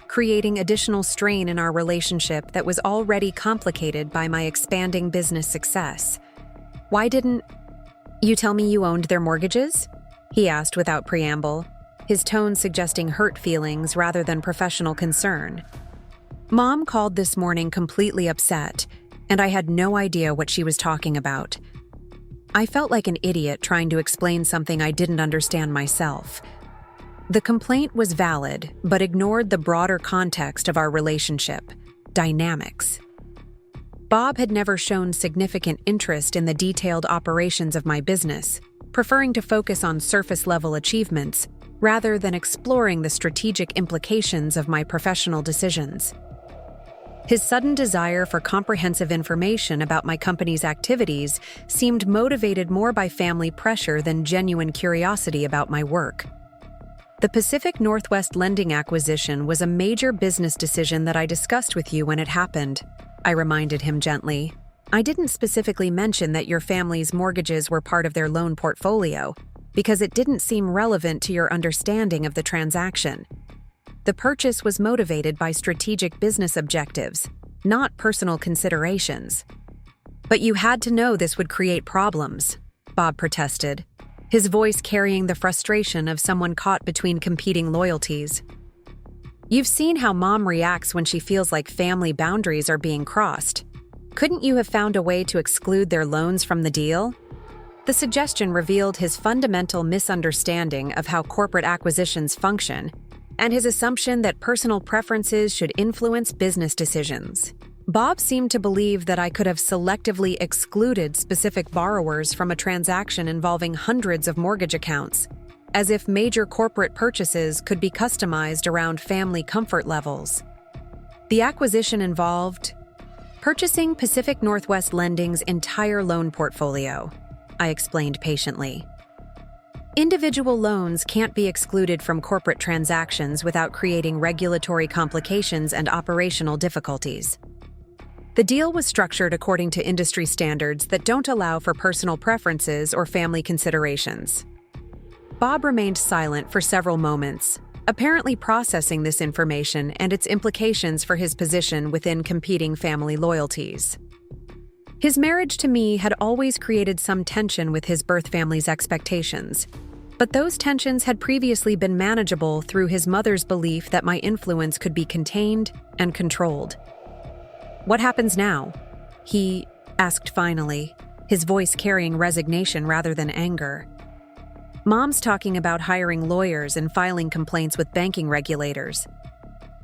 creating additional strain in our relationship that was already complicated by my expanding business success. Why didn't you tell me you owned their mortgages? He asked without preamble, his tone suggesting hurt feelings rather than professional concern. Mom called this morning completely upset, and I had no idea what she was talking about. I felt like an idiot trying to explain something I didn't understand myself. The complaint was valid, but ignored the broader context of our relationship, dynamics. Bob had never shown significant interest in the detailed operations of my business, preferring to focus on surface-level achievements rather than exploring the strategic implications of my professional decisions. His sudden desire for comprehensive information about my company's activities seemed motivated more by family pressure than genuine curiosity about my work. The Pacific Northwest Lending acquisition was a major business decision that I discussed with you when it happened, I reminded him gently. I didn't specifically mention that your family's mortgages were part of their loan portfolio, because it didn't seem relevant to your understanding of the transaction. The purchase was motivated by strategic business objectives, not personal considerations. But you had to know this would create problems, Bob protested, his voice carrying the frustration of someone caught between competing loyalties. You've seen how Mom reacts when she feels like family boundaries are being crossed. Couldn't you have found a way to exclude their loans from the deal? The suggestion revealed his fundamental misunderstanding of how corporate acquisitions function, and his assumption that personal preferences should influence business decisions. Bob seemed to believe that I could have selectively excluded specific borrowers from a transaction involving hundreds of mortgage accounts, as if major corporate purchases could be customized around family comfort levels. The acquisition involved purchasing Pacific Northwest Lending's entire loan portfolio, I explained patiently. Individual loans can't be excluded from corporate transactions without creating regulatory complications and operational difficulties. The deal was structured according to industry standards that don't allow for personal preferences or family considerations. Bob remained silent for several moments, apparently processing this information and its implications for his position within competing family loyalties. His marriage to me had always created some tension with his birth family's expectations, but those tensions had previously been manageable through his mother's belief that my influence could be contained and controlled. What happens now? He asked finally, his voice carrying resignation rather than anger. Mom's talking about hiring lawyers and filing complaints with banking regulators.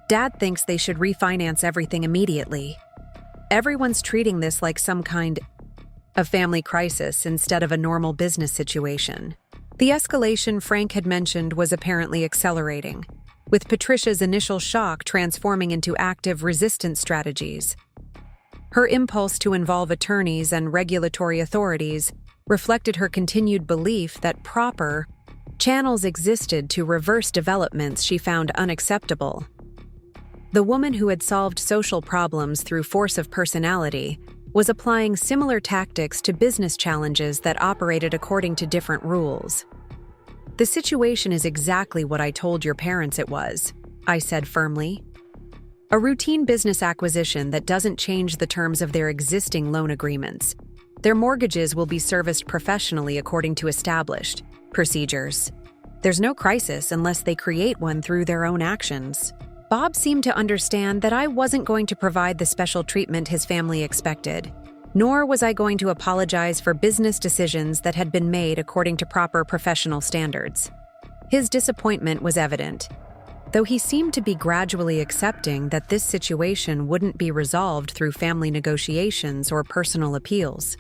Dad thinks they should refinance everything immediately. Everyone's treating this like some kind of family crisis instead of a normal business situation. The escalation Frank had mentioned was apparently accelerating, with Patricia's initial shock transforming into active resistance strategies. Her impulse to involve attorneys and regulatory authorities reflected her continued belief that proper channels existed to reverse developments she found unacceptable. The woman who had solved social problems through force of personality was applying similar tactics to business challenges that operated according to different rules. The situation is exactly what I told your parents it was, I said firmly. A routine business acquisition that doesn't change the terms of their existing loan agreements. Their mortgages will be serviced professionally according to established procedures. There's no crisis unless they create one through their own actions. Bob seemed to understand that I wasn't going to provide the special treatment his family expected, nor was I going to apologize for business decisions that had been made according to proper professional standards. His disappointment was evident, though he seemed to be gradually accepting that this situation wouldn't be resolved through family negotiations or personal appeals.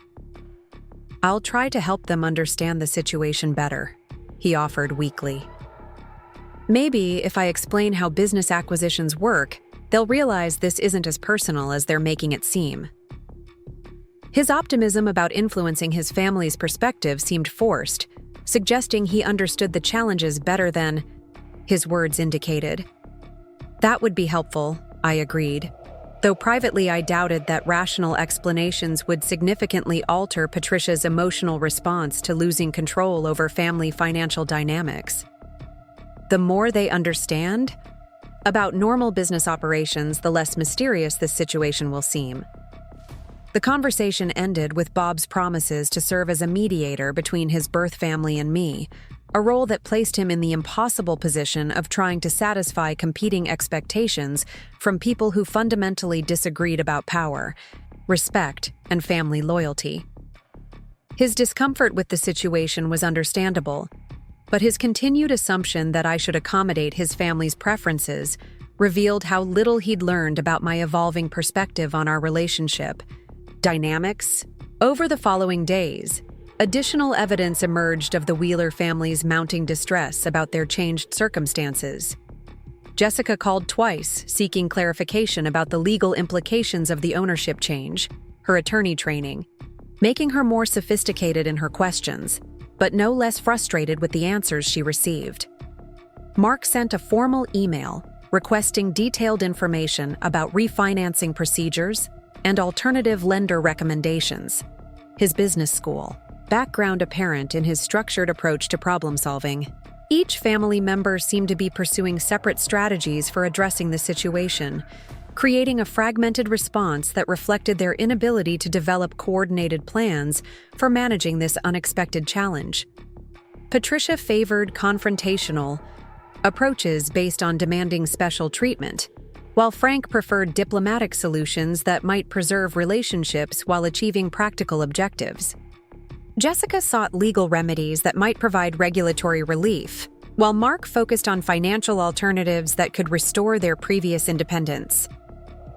I'll try to help them understand the situation better, he offered weakly. Maybe if I explain how business acquisitions work, they'll realize this isn't as personal as they're making it seem. His optimism about influencing his family's perspective seemed forced, suggesting he understood the challenges better than his words indicated. That would be helpful, I agreed, though privately I doubted that rational explanations would significantly alter Patricia's emotional response to losing control over family financial dynamics. The more they understand about normal business operations, the less mysterious this situation will seem. The conversation ended with Bob's promises to serve as a mediator between his birth family and me, a role that placed him in the impossible position of trying to satisfy competing expectations from people who fundamentally disagreed about power, respect, and family loyalty. His discomfort with the situation was understandable, but his continued assumption that I should accommodate his family's preferences revealed how little he'd learned about my evolving perspective on our relationship. Dynamics. Over the following days, additional evidence emerged of the Wheeler family's mounting distress about their changed circumstances. Jessica called twice, seeking clarification about the legal implications of the ownership change, her attorney training, making her more sophisticated in her questions, but no less frustrated with the answers she received. Mark sent a formal email requesting detailed information about refinancing procedures and alternative lender recommendations. His business school background apparent in his structured approach to problem solving. Each family member seemed to be pursuing separate strategies for addressing the situation, creating a fragmented response that reflected their inability to develop coordinated plans for managing this unexpected challenge. Patricia favored confrontational approaches based on demanding special treatment, while Frank preferred diplomatic solutions that might preserve relationships while achieving practical objectives. Jessica sought legal remedies that might provide regulatory relief, while Mark focused on financial alternatives that could restore their previous independence.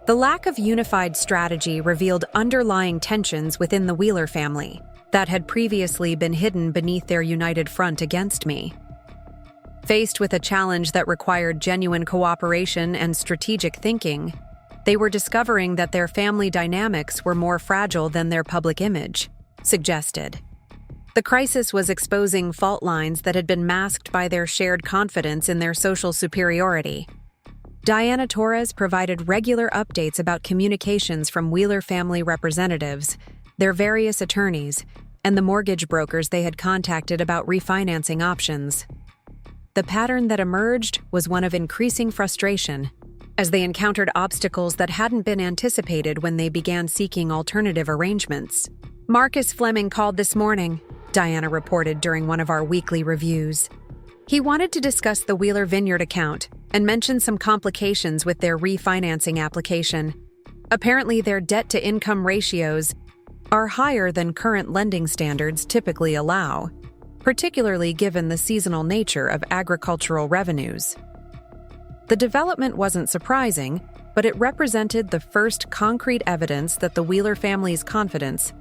The lack of unified strategy revealed underlying tensions within the Wheeler family that had previously been hidden beneath their united front against me. Faced with a challenge that required genuine cooperation and strategic thinking, they were discovering that their family dynamics were more fragile than their public image suggested. The crisis was exposing fault lines that had been masked by their shared confidence in their social superiority. Diana Torres provided regular updates about communications from Wheeler family representatives, their various attorneys, and the mortgage brokers they had contacted about refinancing options. The pattern that emerged was one of increasing frustration, as they encountered obstacles that hadn't been anticipated when they began seeking alternative arrangements. Marcus Fleming called this morning, Diana reported during one of our weekly reviews. He wanted to discuss the Wheeler Vineyard account and mention some complications with their refinancing application. Apparently, their debt-to-income ratios are higher than current lending standards typically allow, particularly given the seasonal nature of agricultural revenues. The development wasn't surprising, but it represented the first concrete evidence that the Wheeler family's confidence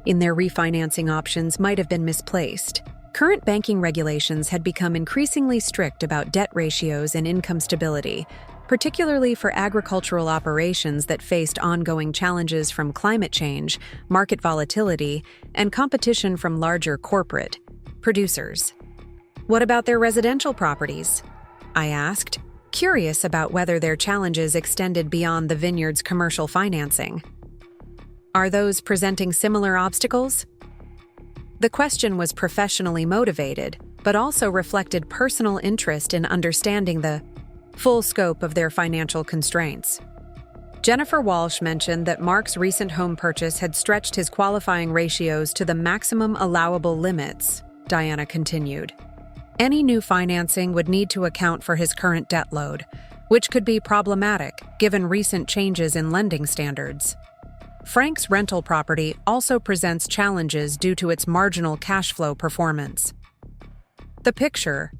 in their refinancing options might have been misplaced. Current banking regulations had become increasingly strict about debt ratios and income stability, particularly for agricultural operations that faced ongoing challenges from climate change, market volatility, and competition from larger corporate producers. What about their residential properties? I asked, curious about whether their challenges extended beyond the vineyard's commercial financing. Are those presenting similar obstacles? The question was professionally motivated, but also reflected personal interest in understanding the full scope of their financial constraints. Jennifer Walsh mentioned that Mark's recent home purchase had stretched his qualifying ratios to the maximum allowable limits, Diana continued. Any new financing would need to account for his current debt load, which could be problematic given recent changes in lending standards. Frank's rental property also presents challenges due to its marginal cash flow performance. The picture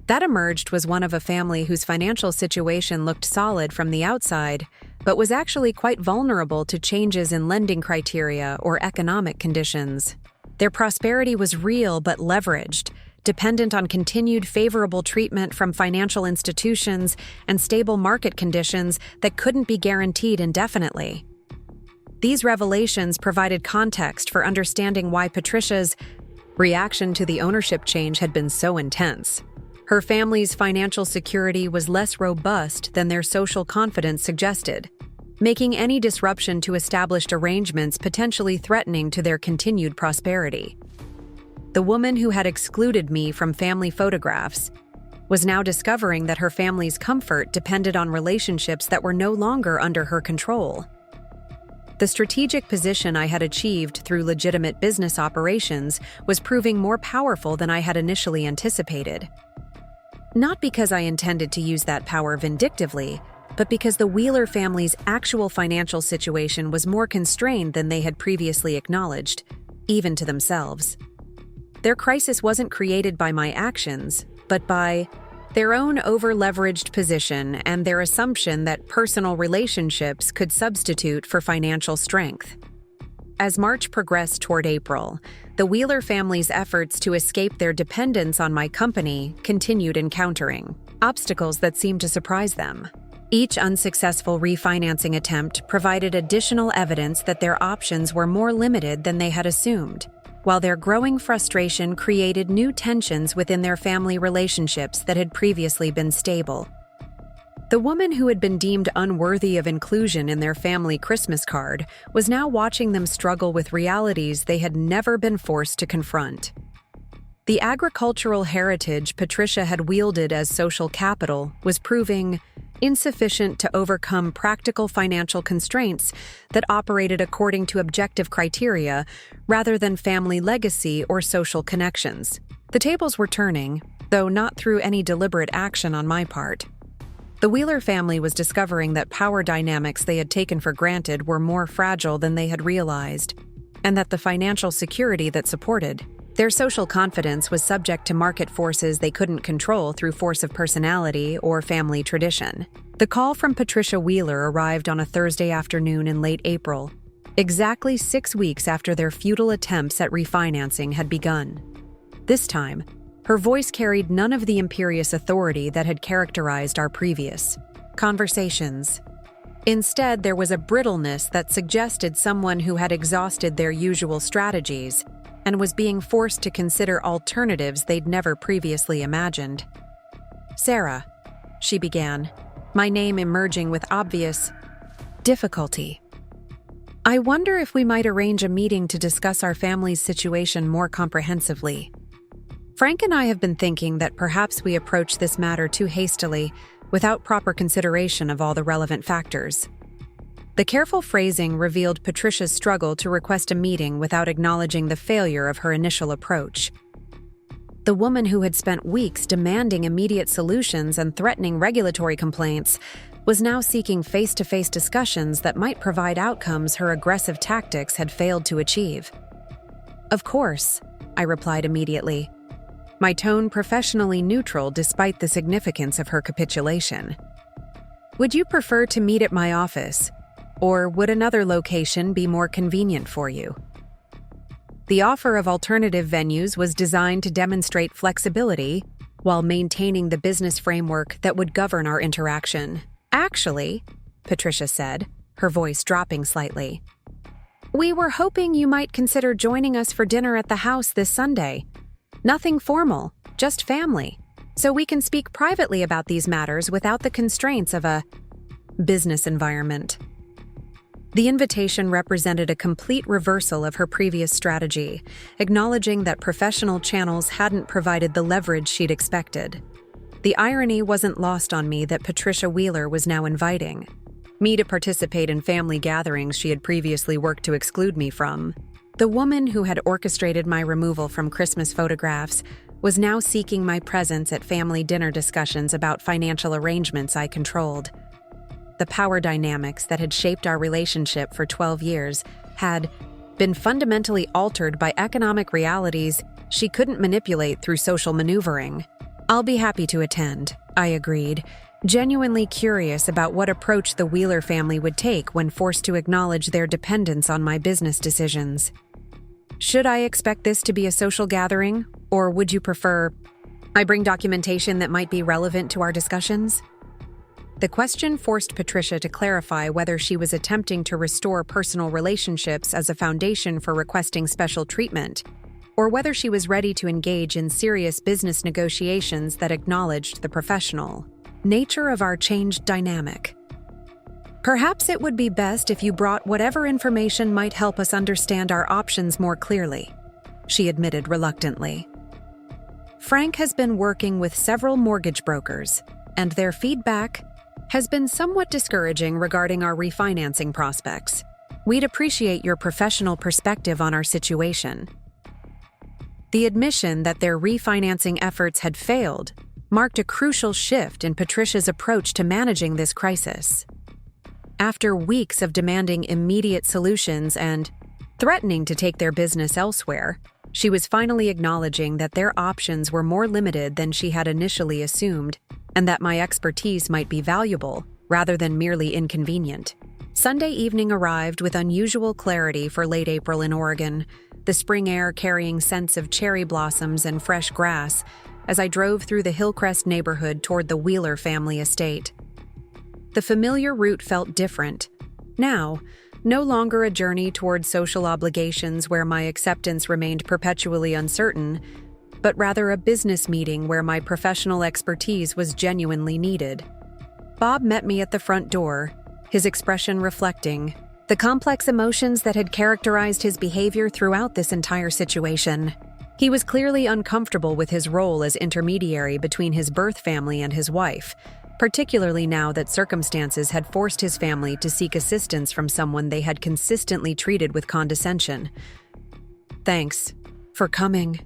that emerged was one of a family whose financial situation looked solid from the outside, but was actually quite vulnerable to changes in lending criteria or economic conditions. Their prosperity was real but leveraged, dependent on continued favorable treatment from financial institutions and stable market conditions that couldn't be guaranteed indefinitely. These revelations provided context for understanding why Patricia's reaction to the ownership change had been so intense. Her family's financial security was less robust than their social confidence suggested, making any disruption to established arrangements potentially threatening to their continued prosperity. The woman who had excluded me from family photographs was now discovering that her family's comfort depended on relationships that were no longer under her control. The strategic position I had achieved through legitimate business operations was proving more powerful than I had initially anticipated. Not because I intended to use that power vindictively, but because the Wheeler family's actual financial situation was more constrained than they had previously acknowledged. even to themselves. Their crisis wasn't created by my actions, but by their own over-leveraged position and their assumption that personal relationships could substitute for financial strength. As March progressed toward April, the Wheeler family's efforts to escape their dependence on my company continued encountering obstacles that seemed to surprise them. Each unsuccessful refinancing attempt provided additional evidence that their options were more limited than they had assumed, while their growing frustration created new tensions within their family relationships that had previously been stable. The woman who had been deemed unworthy of inclusion in their family Christmas card was now watching them struggle with realities they had never been forced to confront. The agricultural heritage Patricia had wielded as social capital was proving insufficient to overcome practical financial constraints that operated according to objective criteria rather than family legacy or social connections. The tables were turning, though not through any deliberate action on my part. The Wheeler family was discovering that power dynamics they had taken for granted were more fragile than they had realized, and that the financial security that supported their social confidence was subject to market forces they couldn't control through force of personality or family tradition. The call from Patricia Wheeler arrived on a Thursday afternoon in late April, exactly 6 weeks after their futile attempts at refinancing had begun. This time, her voice carried none of the imperious authority that had characterized our previous conversations. Instead, there was a brittleness that suggested someone who had exhausted their usual strategies and was being forced to consider alternatives they'd never previously imagined. "Sarah," she began, my name emerging with obvious difficulty. "I wonder if we might arrange a meeting to discuss our family's situation more comprehensively. Frank and I have been thinking that perhaps we approach this matter too hastily, without proper consideration of all the relevant factors." The careful phrasing revealed Patricia's struggle to request a meeting without acknowledging the failure of her initial approach. The woman who had spent weeks demanding immediate solutions and threatening regulatory complaints was now seeking face-to-face discussions that might provide outcomes her aggressive tactics had failed to achieve. "Of course," I replied immediately, my tone professionally neutral despite the significance of her capitulation. "Would you prefer to meet at my office, or would another location be more convenient for you?" The offer of alternative venues was designed to demonstrate flexibility while maintaining the business framework that would govern our interaction. "Actually," Patricia said, her voice dropping slightly, "we were hoping you might consider joining us for dinner at the house this Sunday. Nothing formal, just family, so we can speak privately about these matters without the constraints of a business environment." The invitation represented a complete reversal of her previous strategy, acknowledging that professional channels hadn't provided the leverage she'd expected. The irony wasn't lost on me that Patricia Wheeler was now inviting me to participate in family gatherings she had previously worked to exclude me from. The woman who had orchestrated my removal from Christmas photographs was now seeking my presence at family dinner discussions about financial arrangements I controlled. The power dynamics that had shaped our relationship for 12 years had been fundamentally altered by economic realities she couldn't manipulate through social maneuvering. "I'll be happy to attend," I agreed, genuinely curious about what approach the Wheeler family would take when forced to acknowledge their dependence on my business decisions. "Should I expect this to be a social gathering, or would you prefer I bring documentation that might be relevant to our discussions?" The question forced Patricia to clarify whether she was attempting to restore personal relationships as a foundation for requesting special treatment, or whether she was ready to engage in serious business negotiations that acknowledged the professional nature of our changed dynamic. "Perhaps it would be best if you brought whatever information might help us understand our options more clearly," she admitted reluctantly. "Frank has been working with several mortgage brokers, and their feedback has been somewhat discouraging regarding our refinancing prospects. We'd appreciate your professional perspective on our situation." The admission that their refinancing efforts had failed marked a crucial shift in Patricia's approach to managing this crisis. After weeks of demanding immediate solutions and threatening to take their business elsewhere. She was finally acknowledging that their options were more limited than she had initially assumed, and that my expertise might be valuable rather than merely inconvenient. Sunday evening arrived with unusual clarity for late April in Oregon, the spring air carrying scents of cherry blossoms and fresh grass as I drove through the Hillcrest neighborhood toward the Wheeler family estate. The familiar route felt different. Now, no longer a journey toward social obligations where my acceptance remained perpetually uncertain, but rather a business meeting where my professional expertise was genuinely needed. Bob met me at the front door, his expression reflecting the complex emotions that had characterized his behavior throughout this entire situation. He was clearly uncomfortable with his role as intermediary between his birth family and his wife, particularly now that circumstances had forced his family to seek assistance from someone they had consistently treated with condescension. "Thanks for coming,"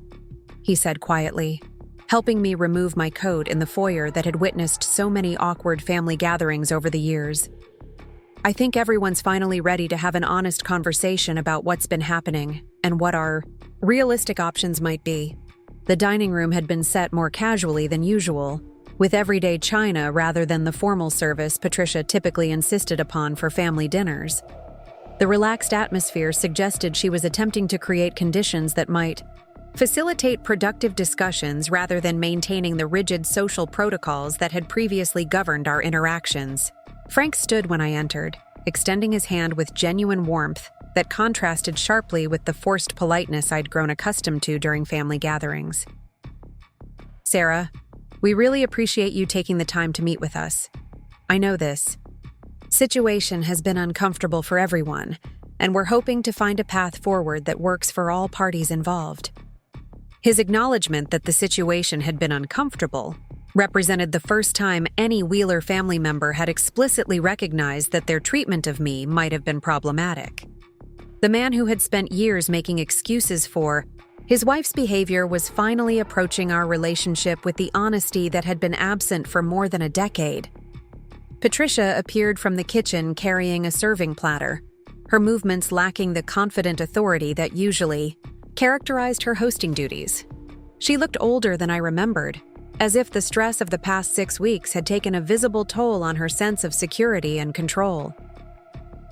he said quietly, helping me remove my coat in the foyer that had witnessed so many awkward family gatherings over the years. "I think everyone's finally ready to have an honest conversation about what's been happening and what our realistic options might be." The dining room had been set more casually than usual, with everyday china rather than the formal service Patricia typically insisted upon for family dinners. The relaxed atmosphere suggested she was attempting to create conditions that might facilitate productive discussions rather than maintaining the rigid social protocols that had previously governed our interactions. Frank stood when I entered, extending his hand with genuine warmth that contrasted sharply with the forced politeness I'd grown accustomed to during family gatherings. "Sarah, we really appreciate you taking the time to meet with us. I know this situation has been uncomfortable for everyone, and we're hoping to find a path forward that works for all parties involved." His acknowledgement that the situation had been uncomfortable represented the first time any Wheeler family member had explicitly recognized that their treatment of me might have been problematic. The man who had spent years making excuses for his wife's behavior was finally approaching our relationship with the honesty that had been absent for more than a decade. Patricia appeared from the kitchen carrying a serving platter, her movements lacking the confident authority that usually characterized her hosting duties. She looked older than I remembered, as if the stress of the past 6 weeks had taken a visible toll on her sense of security and control.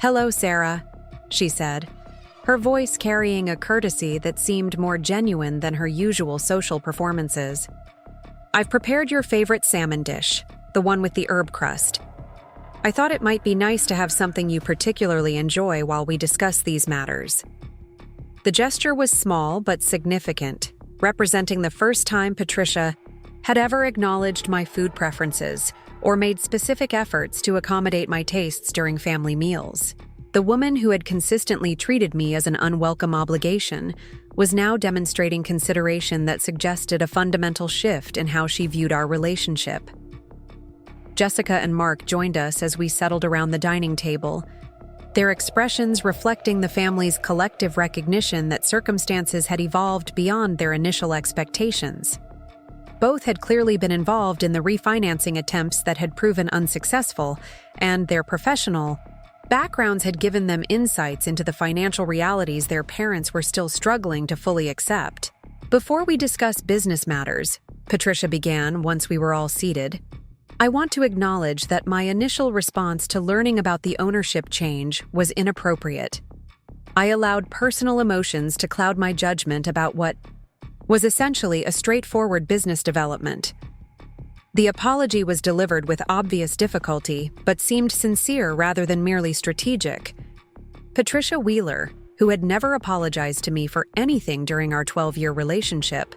"Hello, Sarah," she said, her voice carrying a courtesy that seemed more genuine than her usual social performances. "I've prepared your favorite salmon dish, the one with the herb crust. I thought it might be nice to have something you particularly enjoy while we discuss these matters." The gesture was small but significant, representing the first time Patricia had ever acknowledged my food preferences or made specific efforts to accommodate my tastes during family meals. The woman who had consistently treated me as an unwelcome obligation was now demonstrating consideration that suggested a fundamental shift in how she viewed our relationship. Jessica and Mark joined us as we settled around the dining table, their expressions reflecting the family's collective recognition that circumstances had evolved beyond their initial expectations. Both had clearly been involved in the refinancing attempts that had proven unsuccessful, and their professional backgrounds had given them insights into the financial realities their parents were still struggling to fully accept. "Before we discuss business matters," Patricia began once we were all seated, "I want to acknowledge that my initial response to learning about the ownership change was inappropriate. I allowed personal emotions to cloud my judgment about what was essentially a straightforward business development. The apology was delivered with obvious difficulty, but seemed sincere rather than merely strategic. Patricia Wheeler, who had never apologized to me for anything during our 12-year relationship,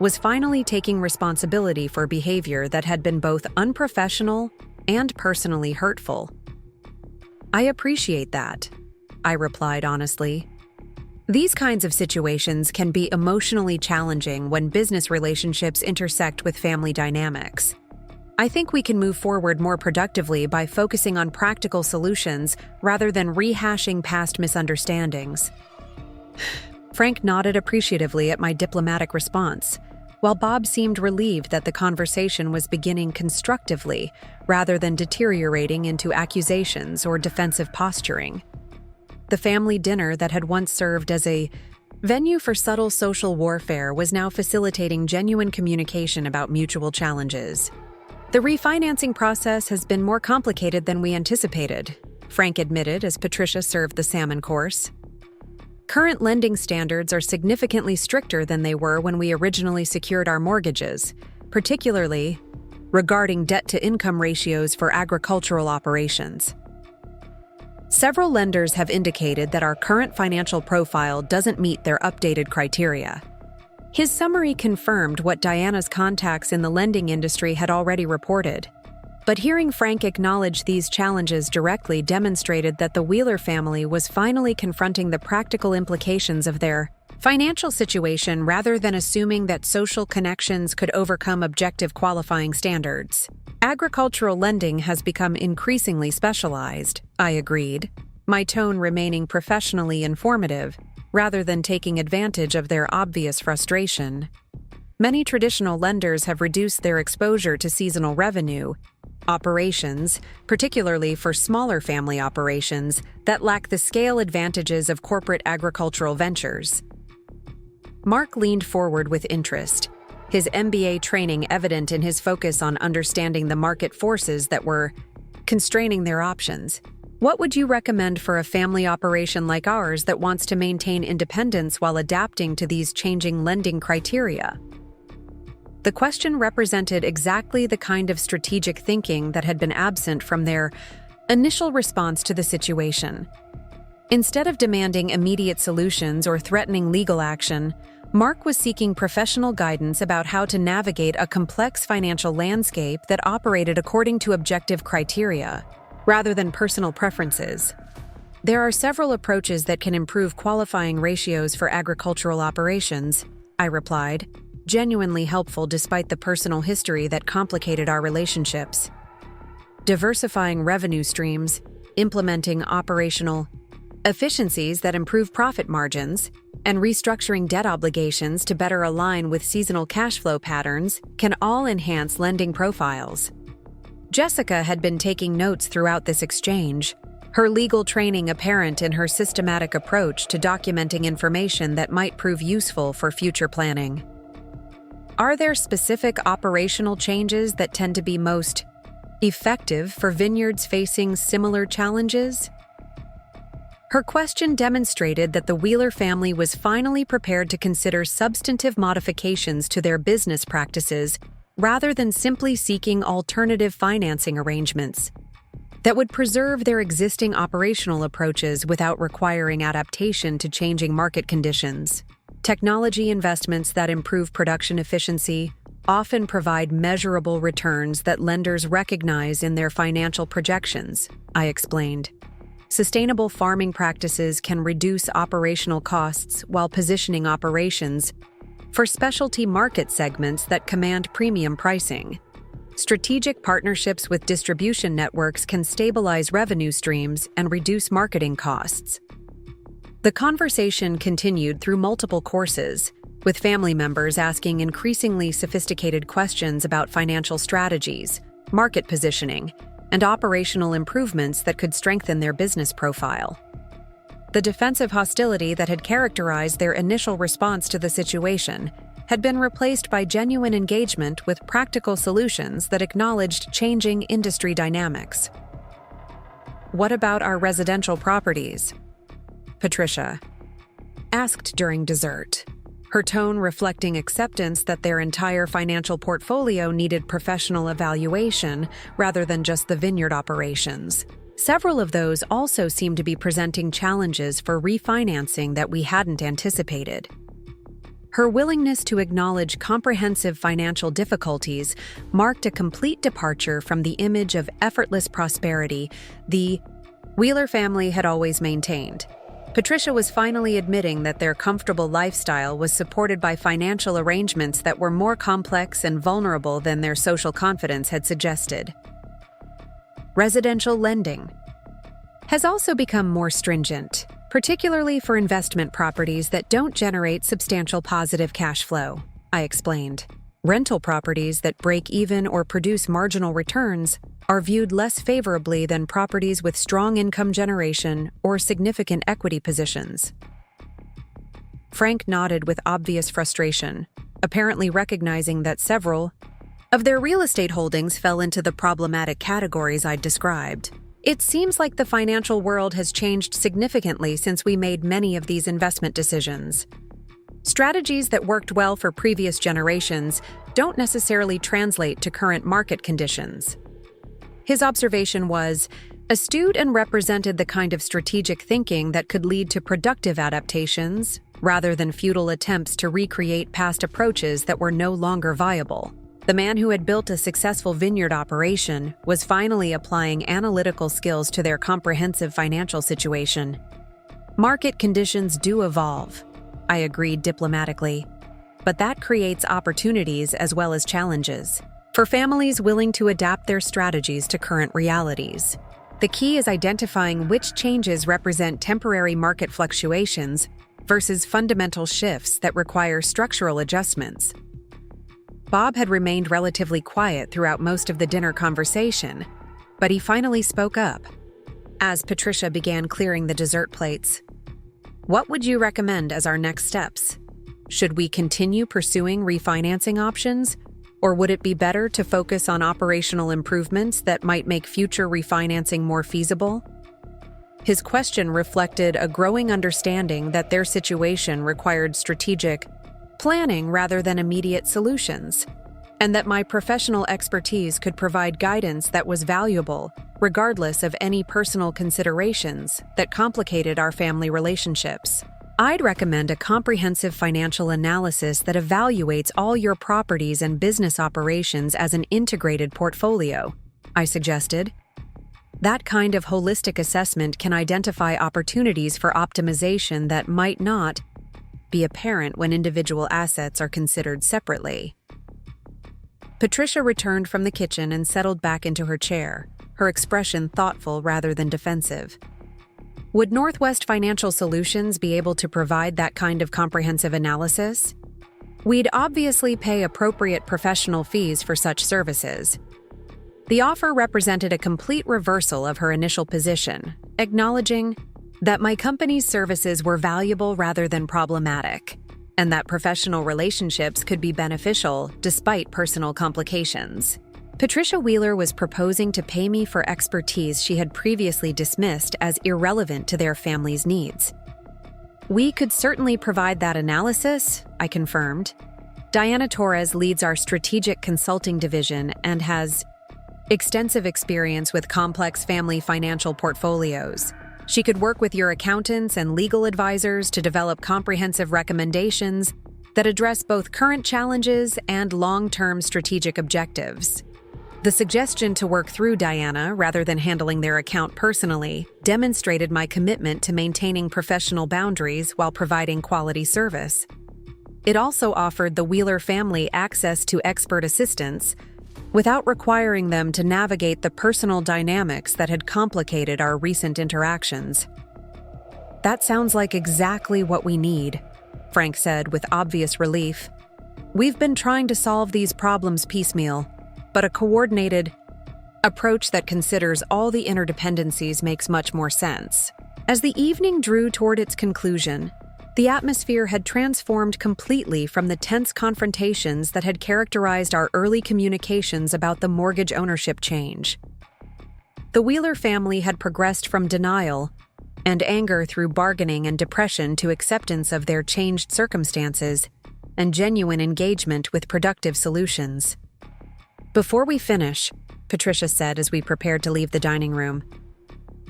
was finally taking responsibility for behavior that had been both unprofessional and personally hurtful. "I appreciate that," I replied honestly. These kinds of situations can be emotionally challenging when business relationships intersect with family dynamics. I think we can move forward more productively by focusing on practical solutions rather than rehashing past misunderstandings. Frank nodded appreciatively at my diplomatic response, while Bob seemed relieved that the conversation was beginning constructively rather than deteriorating into accusations or defensive posturing. The family dinner that had once served as a venue for subtle social warfare was now facilitating genuine communication about mutual challenges. The refinancing process has been more complicated than we anticipated, Frank admitted as Patricia served the salmon course. Current lending standards are significantly stricter than they were when we originally secured our mortgages, particularly regarding debt-to-income ratios for agricultural operations. Several lenders have indicated that our current financial profile doesn't meet their updated criteria. His summary confirmed what Diana's contacts in the lending industry had already reported. But hearing Frank acknowledge these challenges directly demonstrated that the Wheeler family was finally confronting the practical implications of their financial situation rather than assuming that social connections could overcome objective qualifying standards. Agricultural lending has become increasingly specialized, I agreed, my tone remaining professionally informative rather than taking advantage of their obvious frustration. Many traditional lenders have reduced their exposure to seasonal revenue operations, particularly for smaller family operations that lack the scale advantages of corporate agricultural ventures. Mark leaned forward with interest, his MBA training evident in his focus on understanding the market forces that were constraining their options. What would you recommend for a family operation like ours that wants to maintain independence while adapting to these changing lending criteria? The question represented exactly the kind of strategic thinking that had been absent from their initial response to the situation. Instead of demanding immediate solutions or threatening legal action, Mark was seeking professional guidance about how to navigate a complex financial landscape that operated according to objective criteria, rather than personal preferences. There are several approaches that can improve qualifying ratios for agricultural operations, I replied, genuinely helpful despite the personal history that complicated our relationships. Diversifying revenue streams, implementing operational efficiencies that improve profit margins, and restructuring debt obligations to better align with seasonal cash flow patterns can all enhance lending profiles. Jessica had been taking notes throughout this exchange, her legal training apparent in her systematic approach to documenting information that might prove useful for future planning. Are there specific operational changes that tend to be most effective for vineyards facing similar challenges? Her question demonstrated that the Wheeler family was finally prepared to consider substantive modifications to their business practices rather than simply seeking alternative financing arrangements that would preserve their existing operational approaches without requiring adaptation to changing market conditions. Technology investments that improve production efficiency often provide measurable returns that lenders recognize in their financial projections, I explained. Sustainable farming practices can reduce operational costs while positioning operations for specialty market segments that command premium pricing. Strategic partnerships with distribution networks can stabilize revenue streams and reduce marketing costs. The conversation continued through multiple courses, with family members asking increasingly sophisticated questions about financial strategies, market positioning, and operational improvements that could strengthen their business profile. The defensive hostility that had characterized their initial response to the situation had been replaced by genuine engagement with practical solutions that acknowledged changing industry dynamics. What about our residential properties? Patricia asked during dessert, her tone reflecting acceptance that their entire financial portfolio needed professional evaluation rather than just the vineyard operations. Several of those also seemed to be presenting challenges for refinancing that we hadn't anticipated. Her willingness to acknowledge comprehensive financial difficulties marked a complete departure from the image of effortless prosperity the Wheeler family had always maintained. Patricia was finally admitting that their comfortable lifestyle was supported by financial arrangements that were more complex and vulnerable than their social confidence had suggested. Residential lending has also become more stringent, particularly for investment properties that don't generate substantial positive cash flow, I explained. Rental properties that break even or produce marginal returns are viewed less favorably than properties with strong income generation or significant equity positions. Frank nodded with obvious frustration, apparently recognizing that several of their real estate holdings fell into the problematic categories I'd described. It seems like the financial world has changed significantly since we made many of these investment decisions. Strategies that worked well for previous generations don't necessarily translate to current market conditions. His observation was astute and represented the kind of strategic thinking that could lead to productive adaptations rather than futile attempts to recreate past approaches that were no longer viable. The man who had built a successful vineyard operation was finally applying analytical skills to their comprehensive financial situation. Market conditions do evolve, I agreed diplomatically, but that creates opportunities as well as challenges for families willing to adapt their strategies to current realities. The key is identifying which changes represent temporary market fluctuations versus fundamental shifts that require structural adjustments. Bob had remained relatively quiet throughout most of the dinner conversation, but he finally spoke up. As Patricia began clearing the dessert plates, "What would you recommend as our next steps? Should we continue pursuing refinancing options, or would it be better to focus on operational improvements that might make future refinancing more feasible?" His question reflected a growing understanding that their situation required strategic planning rather than immediate solutions, and that my professional expertise could provide guidance that was valuable, regardless of any personal considerations that complicated our family relationships. I'd recommend a comprehensive financial analysis that evaluates all your properties and business operations as an integrated portfolio, I suggested. That kind of holistic assessment can identify opportunities for optimization that might not be apparent when individual assets are considered separately. Patricia returned from the kitchen and settled back into her chair, her expression thoughtful rather than defensive. Would Northwest Financial Solutions be able to provide that kind of comprehensive analysis? We'd obviously pay appropriate professional fees for such services. The offer represented a complete reversal of her initial position, acknowledging that my company's services were valuable rather than problematic, and that professional relationships could be beneficial despite personal complications. Patricia Wheeler was proposing to pay me for expertise she had previously dismissed as irrelevant to their family's needs. We could certainly provide that analysis, I confirmed. Diana Torres leads our strategic consulting division and has extensive experience with complex family financial portfolios. She could work with your accountants and legal advisors to develop comprehensive recommendations that address both current challenges and long-term strategic objectives. The suggestion to work through Diana rather than handling their account personally demonstrated my commitment to maintaining professional boundaries while providing quality service. It also offered the Wheeler family access to expert assistance without requiring them to navigate the personal dynamics that had complicated our recent interactions. That sounds like exactly what we need, Frank said with obvious relief. We've been trying to solve these problems piecemeal, but a coordinated approach that considers all the interdependencies makes much more sense. As the evening drew toward its conclusion, the atmosphere had transformed completely from the tense confrontations that had characterized our early communications about the mortgage ownership change. The Wheeler family had progressed from denial and anger through bargaining and depression to acceptance of their changed circumstances and genuine engagement with productive solutions. "Before we finish," Patricia said as we prepared to leave the dining room,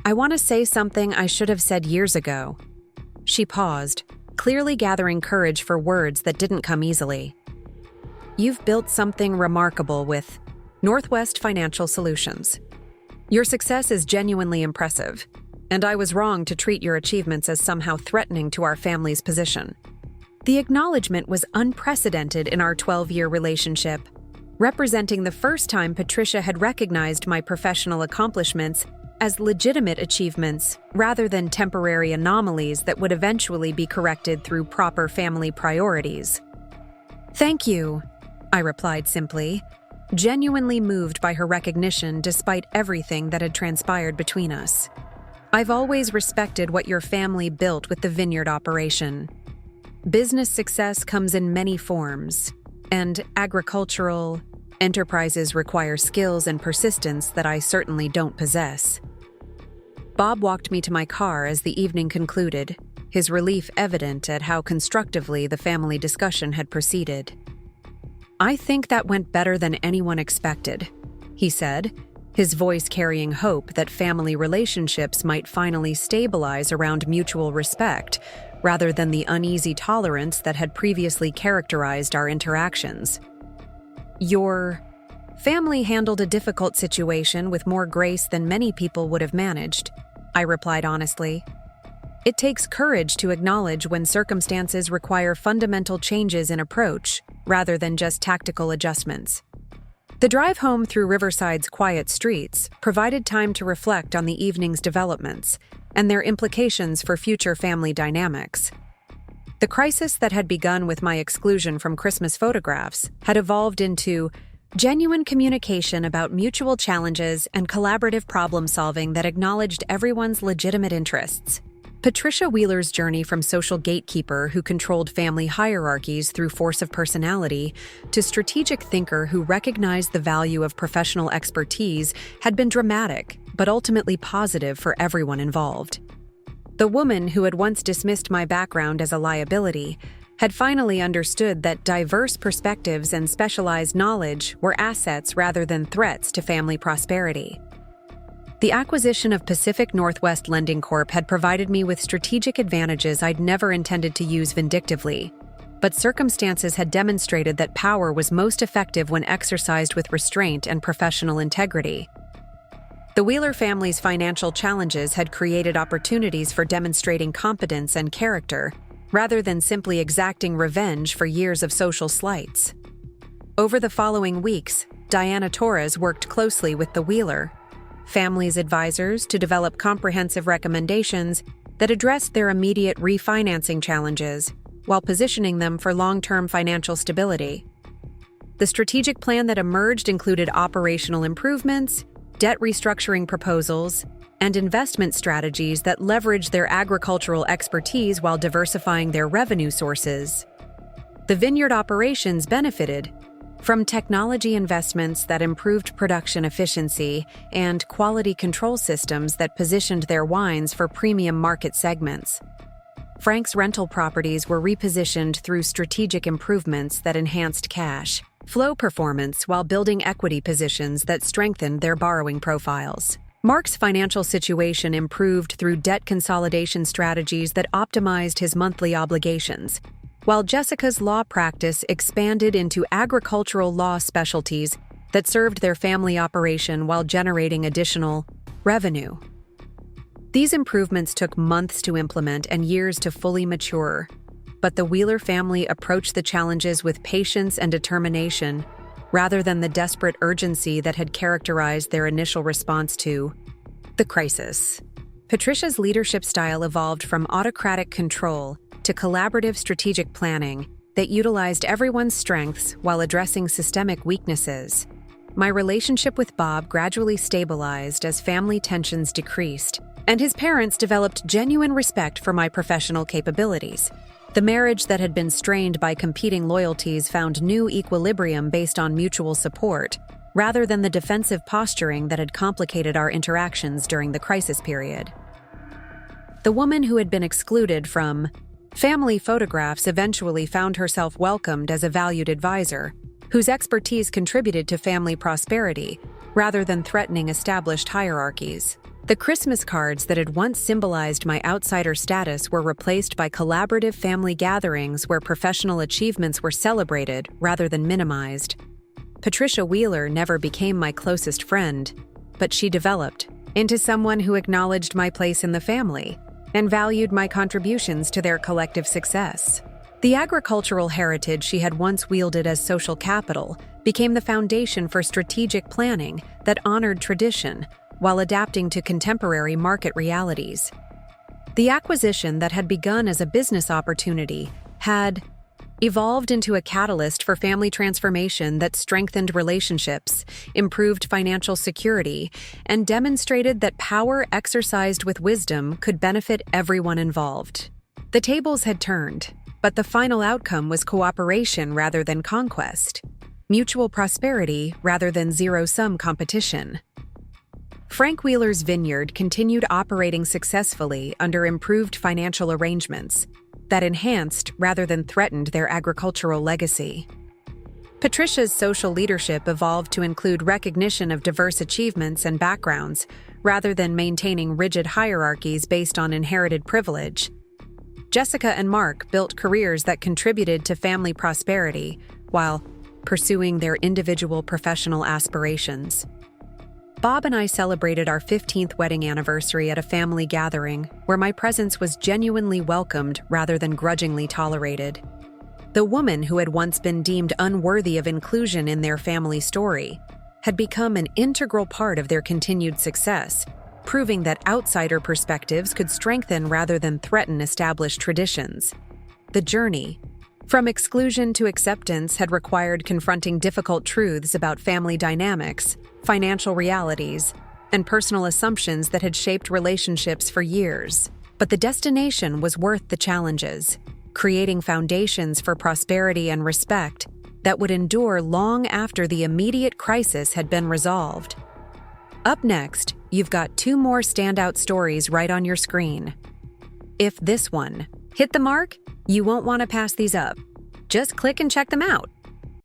"I want to say something I should have said years ago." She paused, clearly gathering courage for words that didn't come easily. "You've built something remarkable with Northwest Financial Solutions. Your success is genuinely impressive, and I was wrong to treat your achievements as somehow threatening to our family's position." The acknowledgement was unprecedented in our 12-year relationship, representing the first time Patricia had recognized my professional accomplishments as legitimate achievements rather than temporary anomalies that would eventually be corrected through proper family priorities. "Thank you," I replied simply, genuinely moved by her recognition despite everything that had transpired between us. I've always respected what your family built with the vineyard operation. Business success comes in many forms, and agricultural enterprises require skills and persistence that I certainly don't possess. Bob walked me to my car as the evening concluded, his relief evident at how constructively the family discussion had proceeded. "I think that went better than anyone expected," he said, his voice carrying hope that family relationships might finally stabilize around mutual respect, rather than the uneasy tolerance that had previously characterized our interactions. "Your family handled a difficult situation with more grace than many people would have managed," I replied honestly. "It takes courage to acknowledge when circumstances require fundamental changes in approach, rather than just tactical adjustments." The drive home through Riverside's quiet streets provided time to reflect on the evening's developments and their implications for future family dynamics. The crisis that had begun with my exclusion from Christmas photographs had evolved into genuine communication about mutual challenges and collaborative problem-solving that acknowledged everyone's legitimate interests. Patricia Wheeler's journey from social gatekeeper who controlled family hierarchies through force of personality to strategic thinker who recognized the value of professional expertise had been dramatic, but ultimately positive for everyone involved. The woman who had once dismissed my background as a liability had finally understood that diverse perspectives and specialized knowledge were assets rather than threats to family prosperity. The acquisition of Pacific Northwest Lending Corp had provided me with strategic advantages I'd never intended to use vindictively, but circumstances had demonstrated that power was most effective when exercised with restraint and professional integrity. The Wheeler family's financial challenges had created opportunities for demonstrating competence and character, rather than simply exacting revenge for years of social slights. Over the following weeks, Diana Torres worked closely with the Wheeler family's advisors to develop comprehensive recommendations that addressed their immediate refinancing challenges while positioning them for long-term financial stability. The strategic plan that emerged included operational improvements, debt restructuring proposals, and investment strategies that leveraged their agricultural expertise while diversifying their revenue sources. The vineyard operations benefited from technology investments that improved production efficiency and quality control systems that positioned their wines for premium market segments. Frank's rental properties were repositioned through strategic improvements that enhanced cash flow performance while building equity positions that strengthened their borrowing profiles. Mark's financial situation improved through debt consolidation strategies that optimized his monthly obligations, while Jessica's law practice expanded into agricultural law specialties that served their family operation while generating additional revenue. These improvements took months to implement and years to fully mature, but the Wheeler family approached the challenges with patience and determination, rather than the desperate urgency that had characterized their initial response to the crisis. Patricia's leadership style evolved from autocratic control to collaborative strategic planning that utilized everyone's strengths while addressing systemic weaknesses. My relationship with Bob gradually stabilized as family tensions decreased, and his parents developed genuine respect for my professional capabilities. The marriage that had been strained by competing loyalties found new equilibrium based on mutual support, rather than the defensive posturing that had complicated our interactions during the crisis period. The woman who had been excluded from family photographs eventually found herself welcomed as a valued advisor, whose expertise contributed to family prosperity, rather than threatening established hierarchies. The Christmas cards that had once symbolized my outsider status were replaced by collaborative family gatherings where professional achievements were celebrated rather than minimized. Patricia Wheeler never became my closest friend, but she developed into someone who acknowledged my place in the family and valued my contributions to their collective success. The agricultural heritage she had once wielded as social capital became the foundation for strategic planning that honored tradition while adapting to contemporary market realities. The acquisition that had begun as a business opportunity had evolved into a catalyst for family transformation that strengthened relationships, improved financial security, and demonstrated that power exercised with wisdom could benefit everyone involved. The tables had turned, but the final outcome was cooperation rather than conquest, mutual prosperity rather than zero-sum competition. Frank Wheeler's vineyard continued operating successfully under improved financial arrangements that enhanced rather than threatened their agricultural legacy. Patricia's social leadership evolved to include recognition of diverse achievements and backgrounds rather than maintaining rigid hierarchies based on inherited privilege. Jessica and Mark built careers that contributed to family prosperity while pursuing their individual professional aspirations. Bob and I celebrated our 15th wedding anniversary at a family gathering where my presence was genuinely welcomed rather than grudgingly tolerated. The woman who had once been deemed unworthy of inclusion in their family story had become an integral part of their continued success, proving that outsider perspectives could strengthen rather than threaten established traditions. The journey from exclusion to acceptance had required confronting difficult truths about family dynamics, financial realities, and personal assumptions that had shaped relationships for years. But the destination was worth the challenges, creating foundations for prosperity and respect that would endure long after the immediate crisis had been resolved. Up next, you've got 2 more standout stories right on your screen. If this one hit the mark, you won't want to pass these up. Just click and check them out.